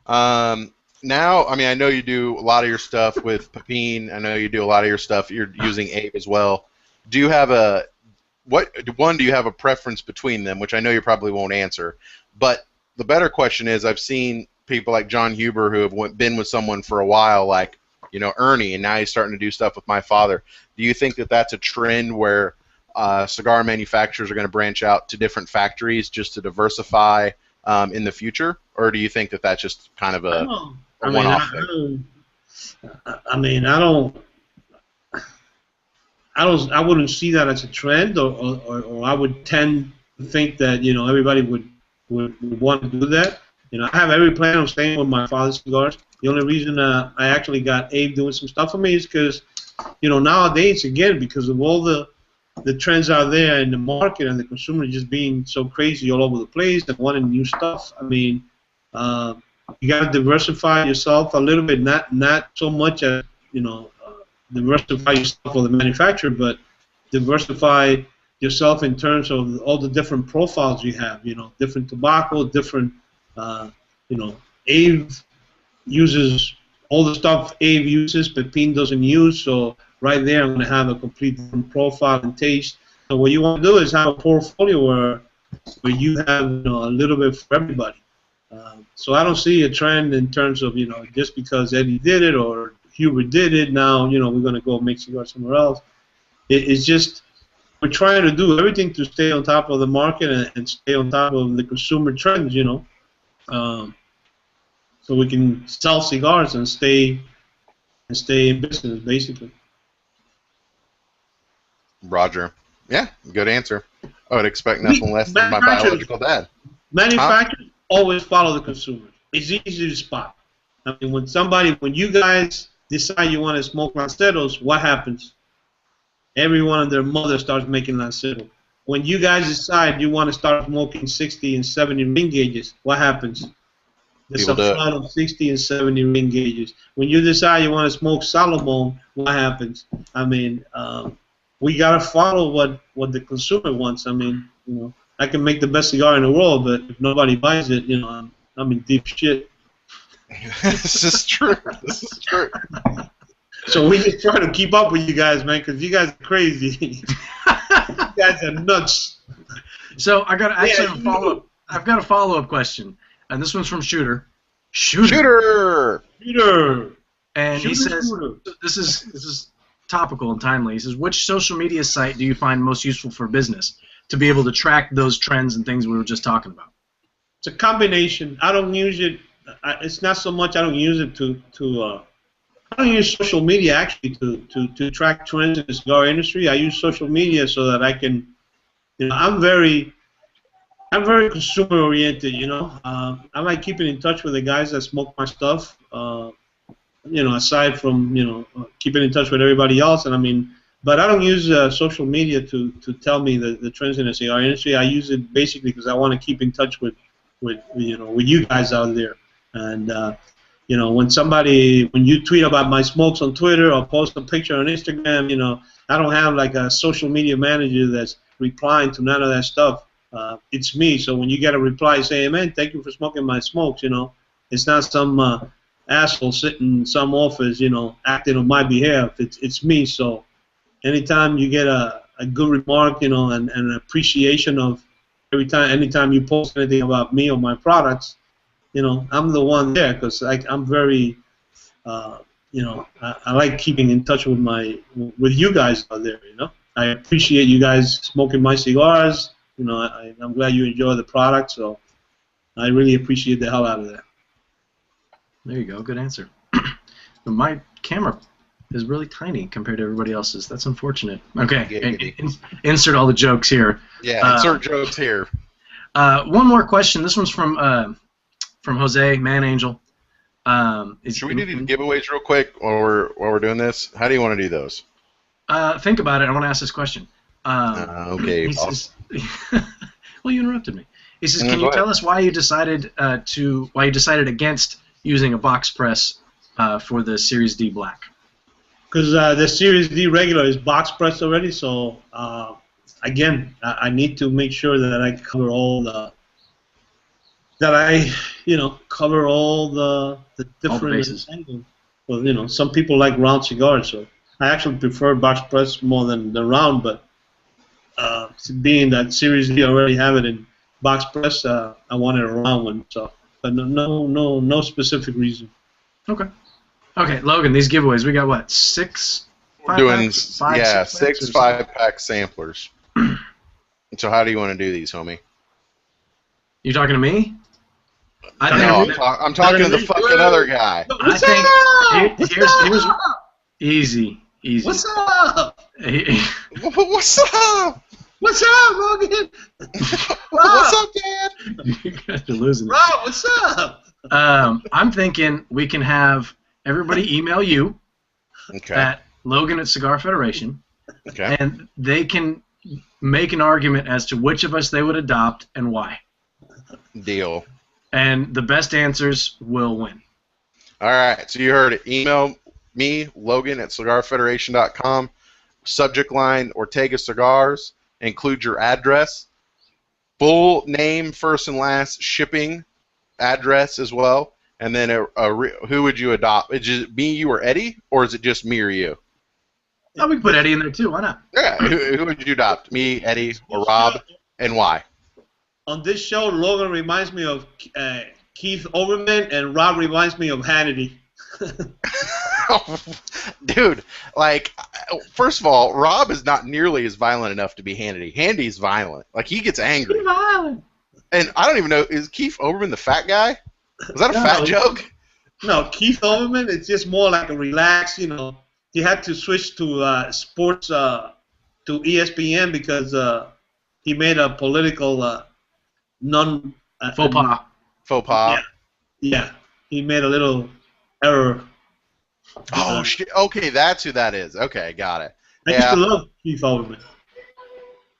Now, I mean, I know you do a lot of your stuff with Pepin. I know you do a lot of your stuff. You're using Abe as well. Do you have do you have a preference between them, which I know you probably won't answer. But the better question is, I've seen people like John Huber who have been with someone for a while, like, you know, Ernie, and now he's starting to do stuff with my father. Do you think that that's a trend where cigar manufacturers are going to branch out to different factories just to diversify in the future? Or do you think that that's just kind of a one-off thing? I wouldn't see that as a trend, or I would tend to think that, you know, everybody would want to do that. You know, I have every plan on staying with my father's cigars. The only reason I actually got Abe doing some stuff for me is because, you know, nowadays, again, because of all the trends out there in the market and the consumer just being so crazy all over the place and wanting new stuff. I mean, you got to diversify yourself a little bit, not so much as, you know, diversify yourself for the manufacturer, but diversify yourself in terms of all the different profiles you have. You know, different tobacco, different, you know, Abe uses all the stuff Abe uses, Pepin doesn't use. So right there, I'm going to have a complete different profile and taste. So what you want to do is have a portfolio where you have, you know, a little bit for everybody. So I don't see a trend in terms of, you know, just because Eddie did it or Hubert did it, now, you know, we're going to go make cigars somewhere else. It's just we're trying to do everything to stay on top of the market and stay on top of the consumer trends, you know, so we can sell cigars and stay in business, basically. Roger. Yeah, good answer. I would expect nothing less than my biological dad. Manufacturers always follow the consumer. It's easy to spot. I mean, when you guys decide you want to smoke Lanceros, what happens? Everyone and their mother starts making Lancero. When you guys decide you want to start smoking 60 and 70 ring gauges, what happens? There's a flood of 60 and 70 ring gauges. When you decide you want to smoke Salomon, what happens? I mean, we gotta follow what the consumer wants. I mean, you know, I can make the best cigar in the world, but if nobody buys it, you know, I'm in deep shit. This is true. This is true. So we just try to keep up with you guys, man, because you guys are crazy. You guys are nuts. So I got actually a follow-up. I've got a follow-up question, and this one's from Shooter. Shooter. And he says, this is topical and timely. He says, which social media site do you find most useful for business to be able to track those trends and things we were just talking about? It's a combination. I don't use it. It's not so much I don't use it I don't use social media actually to track trends in the cigar industry. I use social media so that I can, you know, I'm very consumer oriented. You know, I like keeping in touch with the guys that smoke my stuff. You know, aside from, you know, keeping in touch with everybody else, and I mean, but I don't use social media to tell me the trends in the cigar industry. I use it basically because I want to keep in touch with you guys out there. And you know, when you tweet about my smokes on Twitter or post a picture on Instagram, you know, I don't have like a social media manager that's replying to none of that stuff. It's me. So when you get a reply saying, "Man, thank you for smoking my smokes," you know, it's not some asshole sitting in some office, you know, acting on my behalf. It's me. So anytime you get a good remark, you know, and an appreciation of anytime you post anything about me or my products, you know, I'm the one there because I'm very You know, I like keeping in touch with you guys out there. You know, I appreciate you guys smoking my cigars. You know, I'm glad you enjoy the product. So I really appreciate the hell out of that. There you go. Good answer. My camera is really tiny compared to everybody else's. That's unfortunate. Okay, insert all the jokes here. Yeah, insert jokes here. One more question. This one's from Jose Man Angel. Should we do these giveaways real quick while we're doing this? How do you want to do those? Think about it. I want to ask this question. Okay. He says, well, you interrupted me. He says, "Can you tell us why you decided against using a box press for the Series D Black?" Because the Series D regular is box pressed already, so again, I need to make sure that I cover all the different angles. Well, you know, some people like round cigars, so I actually prefer box press more than the round. But being that Series D already have it in box press, I wanted a round one. So, but no specific reason. Okay. Okay, Logan, these giveaways, we got what, 6? We're doing, six 5-pack samplers. So how do you want to do these, homie? You talking to me? I'm talking to the fucking other guy. I think here's easy. What's up? What's up? What's up, Logan? What's up, Dad? You guys are losing it. Rob, what's up? I'm thinking we can have everybody email you at Logan at Cigar Federation, and they can make an argument as to which of us they would adopt and why. Deal. And the best answers will win. All right, so you heard it. Email me, Logan at CigarFederation.com. Subject line, Ortega Cigars. Include your address. Full name, first and last, shipping address as well. And then who would you adopt? Is it me, you, or Eddie? Or is it just me or you? Oh, we can put Eddie in there too. Why not? Yeah, who would you adopt? Me, Eddie, or Rob? And why? On this show, Logan reminds me of Keith Olbermann, and Rob reminds me of Hannity. Dude, like, first of all, Rob is not nearly as violent enough to be Hannity. Handy's violent. Like, he gets angry. He's violent. And I don't even know, is Keith Olbermann the fat guy? Was that a fat joke? No, Keith Olbermann, it's just more like a relaxed, you know. He had to switch to sports, to ESPN because he made a political faux pas. Faux pas. Yeah, he made a little error. Oh shit! Okay, that's who that is. Okay, got it. I used to love Keith Olbermann.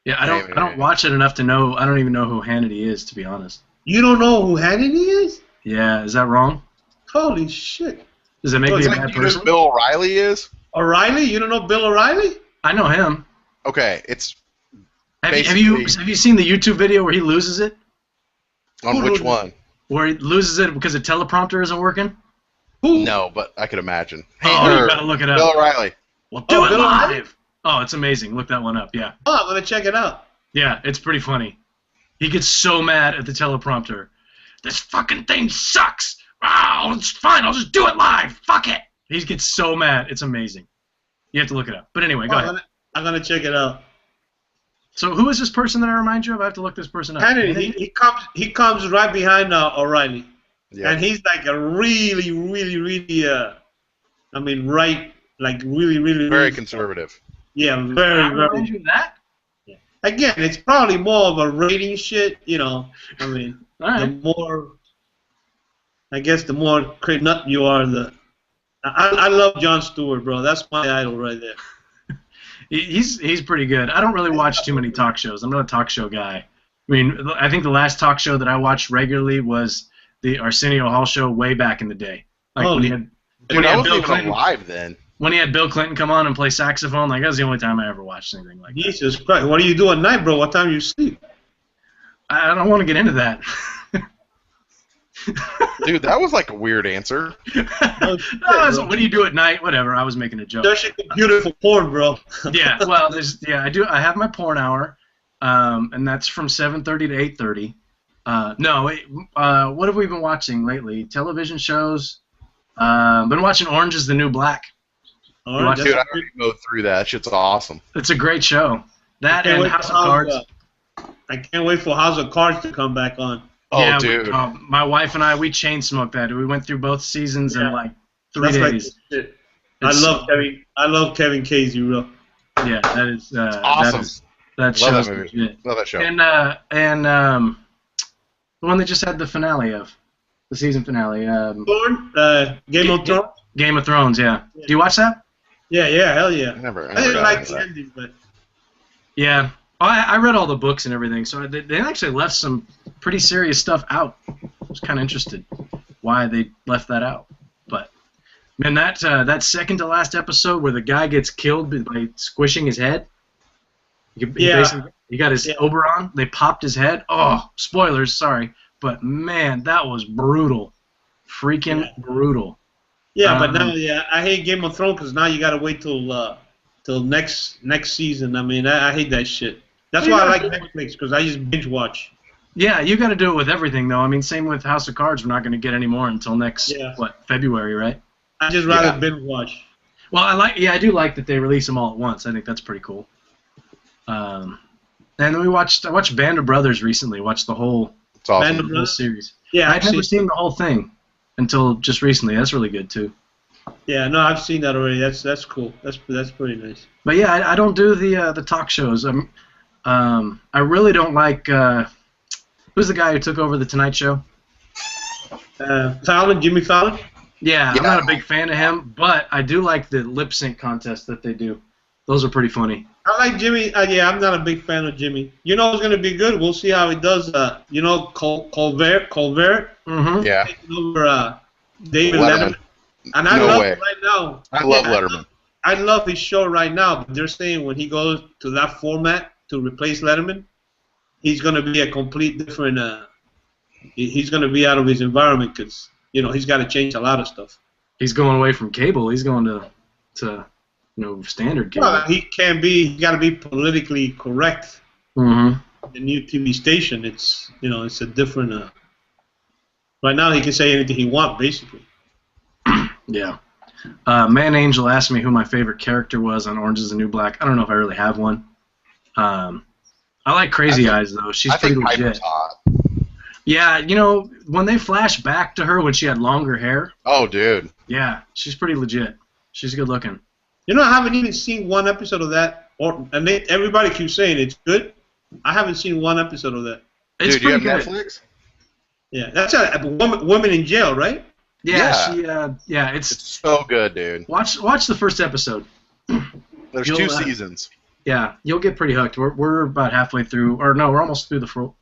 Yeah, I don't watch it enough to know. I don't even know who Hannity is, to be honest. You don't know who Hannity is? Yeah, is that wrong? Holy shit! Does it make me a bad person? Who Bill O'Reilly is? O'Reilly? You don't know Bill O'Reilly? I know him. Okay, it's. Have you seen the YouTube video where he loses it? On which one? Where he loses it because the teleprompter isn't working? Who? No, but I could imagine. Oh, you gotta look it up. Bill O'Reilly. Well, do it live. Oh, it's amazing. Look that one up. Yeah. Oh, I'm gonna check it out. Yeah, it's pretty funny. He gets so mad at the teleprompter. This fucking thing sucks. Oh, it's fine. I'll just do it live. Fuck it. He gets so mad. It's amazing. You have to look it up. But anyway, go ahead. I'm gonna check it out. So who is this person that I remind you of? I have to look this person up. Hannity. He comes right behind O'Reilly. Yeah. And he's like a really, very conservative. Yeah, very. Remind you of that? Yeah. Again, it's probably more of a rating shit, you know. I mean, right. the more crazy nut you are, I love Jon Stewart, bro. That's my idol right there. He's pretty good. I don't really watch too many talk shows. I'm not a talk show guy. I mean, I think the last talk show that I watched regularly was the Arsenio Hall show way back in the day. Like when he had Bill Clinton alive then. When he had Bill Clinton come on and play saxophone, like that was the only time I ever watched anything like that. Jesus Christ! What do you do at night, bro? What time do you sleep? I don't want to get into that. Dude, that was like a weird answer. What do you do at night? Whatever. I was making a joke. There's beautiful porn, bro. Yeah. Well, I have my porn hour, and that's from 7:30 to 8:30. What have we been watching lately? Television shows. Been watching Orange is the New Black. All right, Dude, I already go through that. Shit's awesome. It's a great show. That and House of Cards. I can't wait for House of Cards to come back on. Oh, yeah, dude. My wife and I, we chain smoked that. We went through both seasons in like 3 days. I love Kevin Casey, real. Yeah, that is awesome. Love that movie. Love that show. And the one they just had the finale of, the season finale. Game of Thrones. Game of Thrones, yeah. Do you watch that? Yeah, hell yeah. I never didn't like the that. ending, but Yeah. I read all the books and everything, so they actually left some pretty serious stuff out. I was kind of interested why they left that out. But, man, that second to last episode where the guy gets killed by squishing his head, he got his Oberon, they popped his head. Oh, spoilers, sorry. But, man, that was brutal. Freaking brutal. Yeah, but now, I hate Game of Thrones because now you got to wait till next season. I mean, I hate that shit. That's why I like Netflix, because I just binge watch. Yeah, you got to do it with everything, though. I mean, same with House of Cards. We're not going to get any more until next, February, right? I just rather binge watch. Well, I do like that they release them all at once. I think that's pretty cool. And then I watched Band of Brothers recently. Watched the whole series. Yeah, I've never seen the whole thing until just recently. That's really good too. Yeah, no, I've seen that already. That's cool. That's pretty nice. But yeah, I don't do the talk shows. I really don't like. Who's the guy who took over the Tonight Show? Fallon, Jimmy Fallon. Yeah, I'm not a big fan of him, but I do like the lip sync contests that they do. Those are pretty funny. I like Jimmy. I'm not a big fan of Jimmy. You know who's going to be good? We'll see how he does. Colbert. Mm-hmm. Yeah. Taking over David Letterman. And I love it right now. I love Letterman. I love his show right now, but they're saying when he goes to that format to replace Letterman, he's going to be a complete different. He's going to be out of his environment because he's got to change a lot of stuff. He's going away from cable. He's going to standard cable. Well, he can't be. He's got to be politically correct. Mm-hmm. The new TV station, it's it's a different. Right now, he can say anything he wants, basically. Yeah. Man Angel asked me who my favorite character was on Orange is the New Black. I don't know if I really have one. I like Crazy Eyes, though. She's pretty legit. Piper's hot. Yeah, when they flash back to her when she had longer hair. Oh, dude. Yeah, she's pretty legit. She's good looking. I haven't even seen one episode of that. Everybody keeps saying it's good. I haven't seen one episode of that. It's dude, you have good. Netflix? Yeah, that's a woman in jail, right? Yeah, it's so good, dude. Watch the first episode. There's 2 seasons. Yeah, you'll get pretty hooked. We're about halfway through, or no, we're almost through the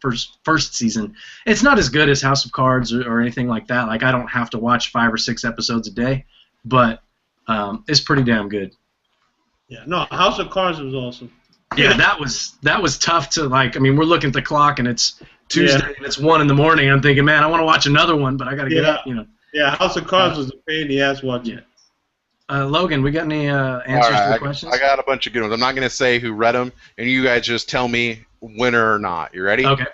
first season. It's not as good as House of Cards or anything like that. Like I don't have to watch 5 or 6 episodes a day, but it's pretty damn good. Yeah, no, House of Cards was awesome. Yeah, that was tough to like. I mean, we're looking at the clock and it's Tuesday and it's 1 in the morning. I'm thinking, man, I want to watch another one, but I got to get up. Yeah, House of Cards was a pain in the ass watching. Logan, we got any answers to the questions? I got a bunch of good ones. I'm not going to say who read them, and you guys just tell me winner or not. You ready? Okay.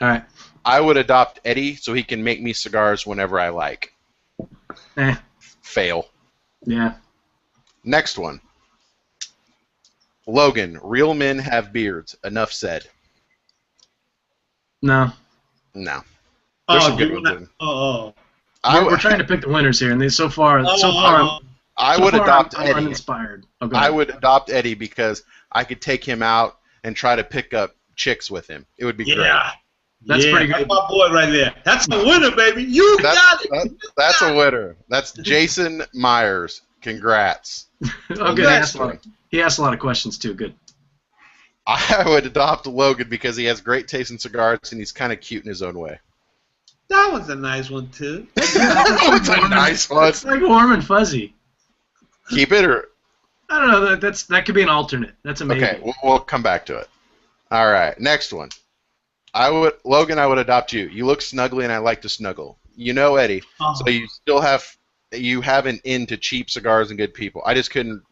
All right. I would adopt Eddie so he can make me cigars whenever I like. Fail. Yeah. Next one. Logan, real men have beards. Enough said. No. No. There's some good ones. We're trying to pick the winners here, and so far, I would adopt I'm Eddie. uninspired. I would adopt Eddie because I could take him out and try to pick up chicks with him. It would be great. That's pretty good. That's my boy right there. That's a winner, baby. You got it. That's a winner. That's Jason Myers. Congrats. Oh, good. He asked a lot of questions, too. Good. I would adopt Logan because he has great taste in cigars and he's kind of cute in his own way. That was a nice one, too. That was a nice one. It's like warm and fuzzy. Keep it or... I don't know. That could be an alternate. That's amazing. Okay, we'll come back to it. All right, next one. Logan, I would adopt you. You look snuggly, and I like to snuggle. You know Eddie, so you have an in to cheap cigars and good people. I just couldn't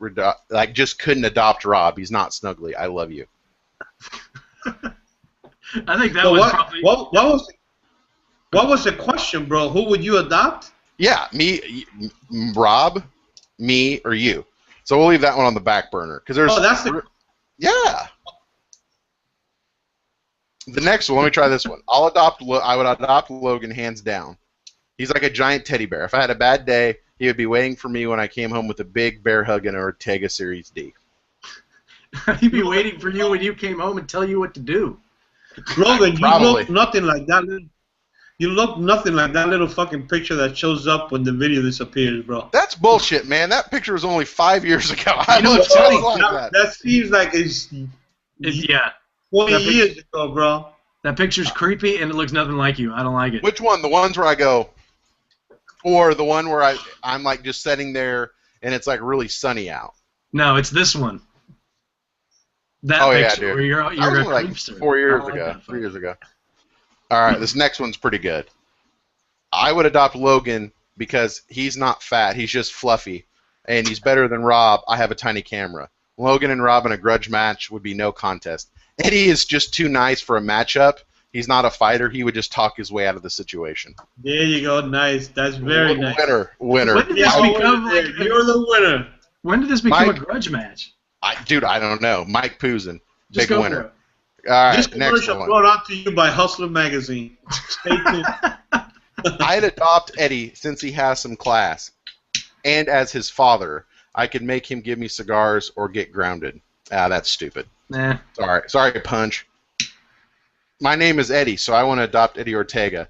adopt Rob. He's not snuggly. I love you. I think that was probably. What was the question, bro? Who would you adopt? Yeah, Rob, me, or you. So we'll leave that one on the back burner because there's. Oh, that's the. Yeah. The next one, let me try this one. I would adopt Logan hands down. He's like a giant teddy bear. If I had a bad day, he would be waiting for me when I came home with a big bear hug and an Ortega Series D. He'd be waiting for you when you came home and tell you what to do. Logan, you look nothing like that. You look nothing like that little fucking picture that shows up when the video disappears, bro. That's bullshit, man. That picture was only 5 years ago. I know look what's just funny? like that. That seems like it's 20 years ago, bro. That picture's creepy and it looks nothing like you. I don't like it. Which one? The ones where I go, or the one where I'm like just sitting there and it's like really sunny out? No, it's this one. That picture dude. where you're a like creepster. 4 years ago. 3 years ago. All right, this next one's pretty good. I would adopt Logan because he's not fat. He's just fluffy, and he's better than Rob. I have a tiny camera. Logan and Rob in a grudge match would be no contest. Eddie is just too nice for a matchup. He's not a fighter. He would just talk his way out of the situation. There you go. Nice. That's very nice. Winner. When did this become you're the winner. When did this become a grudge match? Dude, I don't know. Mike Pouzin, Just big go winner. for it. All right, This next commercial one. brought out to you by Hustler Magazine. Stay tuned. I'd adopt Eddie since he has some class. And as his father, I could make him give me cigars or get grounded. That's stupid. Nah. Sorry, Punch. My name is Eddie, so I want to adopt Eddie Ortega.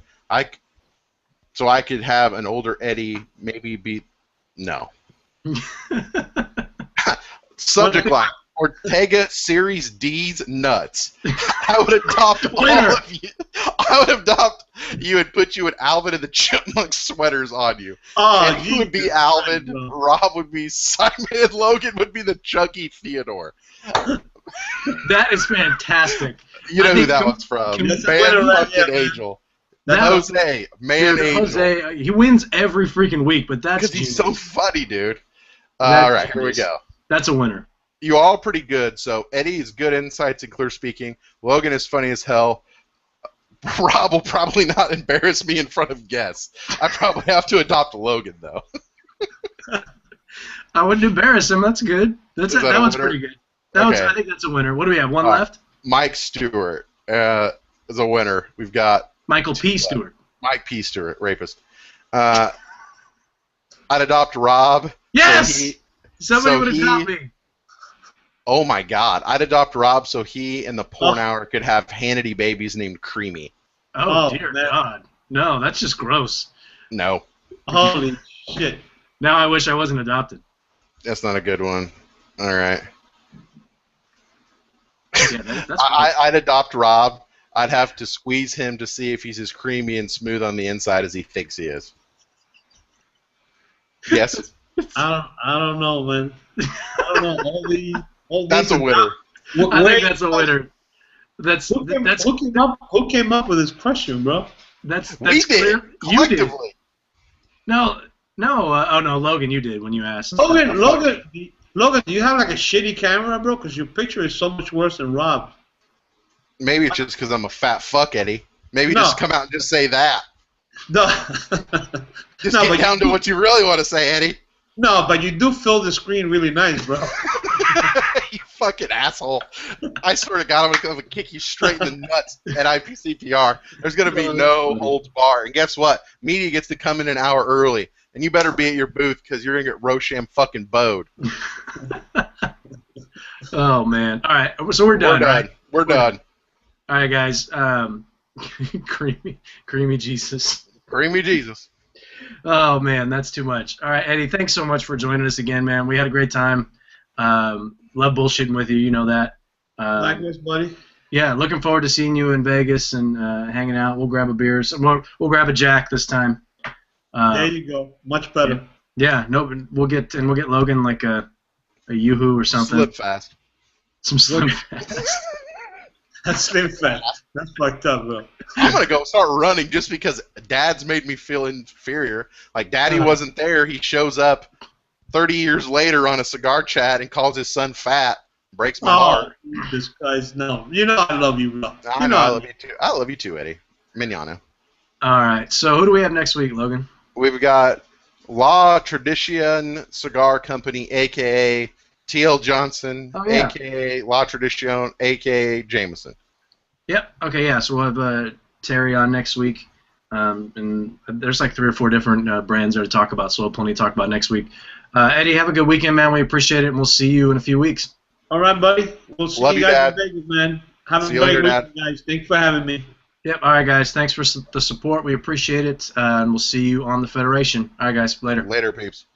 So I could have an older Eddie maybe be... No. Subject line. Ortega Series D's nuts. I would adopt all of you. I would adopt you and put you in Alvin and the Chipmunk sweaters on you. Oh, and you would be Alvin, Rob would be Simon, and Logan would be the Chucky Theodore. That is fantastic. You know who that one's from. Man fucking Angel. Jose. Man Angel. Jose, he wins every freaking week, but that's because he's so funny, dude. That's all right, here we go. That's a winner. You all pretty good. So Eddie is good insights and clear speaking. Logan is funny as hell. Rob will probably not embarrass me in front of guests. I probably have to adopt Logan though. I wouldn't embarrass him. That's good. That one's pretty good. I think that's a winner. What do we have? One left? Mike Stewart is a winner. We've got Michael P. Stewart. Mike P. Stewart, rapist. I'd adopt Rob. Yes! Somebody would adopt me. Oh my God! I'd adopt Rob so he and the porn hour could have Hannity babies named Creamy. Oh dear God! No, that's just gross. No. Holy shit! Now I wish I wasn't adopted. That's not a good one. All right. Yeah, that's I'd adopt Rob. I'd have to squeeze him to see if he's as creamy and smooth on the inside as he thinks he is. Yes. I don't know, man. I don't know. That's a winner. I think that's a winner. Who came up with this question, bro? That's we clear. did collectively. You did. No. Oh no, Logan, you did when you asked. Logan, do you have like a shitty camera, bro? Because your picture is so much worse than Rob's. Maybe it's just because I'm a fat fuck, Eddie. Maybe just come out and just say that. No. Just get down to what you really want to say, Eddie. No, but you do fill the screen really nice, bro. You fucking asshole. I swear to God, I'm going to kick you straight in the nuts at IPCPR. There's going to be no holds bar. And guess what? Media gets to come in an hour early. And you better be at your booth because you're going to get Rosham fucking bowed. Oh, man. All right. So we're done, right? We're done. All right, guys. Creamy Jesus. Creamy Jesus. Oh, man. That's too much. All right, Eddie, thanks so much for joining us again, man. We had a great time. Love bullshitting with you. You know that. Likewise, buddy. Yeah, looking forward to seeing you in Vegas and hanging out. We'll grab a beer. We'll grab a Jack this time. There you go. Much better. Yeah. No, we'll get Logan like a Yoo-hoo or something. Slip fast. Some Slim Fast. That's Slim Fast. That's fucked up, bro. I'm gonna go start running just because Dad's made me feel inferior. Like Daddy wasn't there. He shows up 30 years later on a cigar chat and calls his son fat. Breaks my heart. This guy's no. You know I love you, bro. I know I love you too. I love you too, Eddie. Mignano. All right. So who do we have next week, Logan? we've got La Tradicion Cigar Company, a.k.a. T.L. Johnson, Oh, yeah. a.k.a. La Tradicion, a.k.a. Jameson. Yep. Okay. Yeah. So we'll have Terry on next week, and there's like 3 or 4 different brands there to talk about. So we'll have plenty to talk about next week. Eddie, have a good weekend, man. We appreciate it, and we'll see you in a few weeks. All right, buddy. We'll see Love you you, guys Dad. in Vegas, man. Have See a you great later, weekend, Dad. guys. Thanks for having me. Yep. All right, guys. Thanks for the support. We appreciate it, and we'll see you on the Federation. All right, guys. Later. Later, peeps.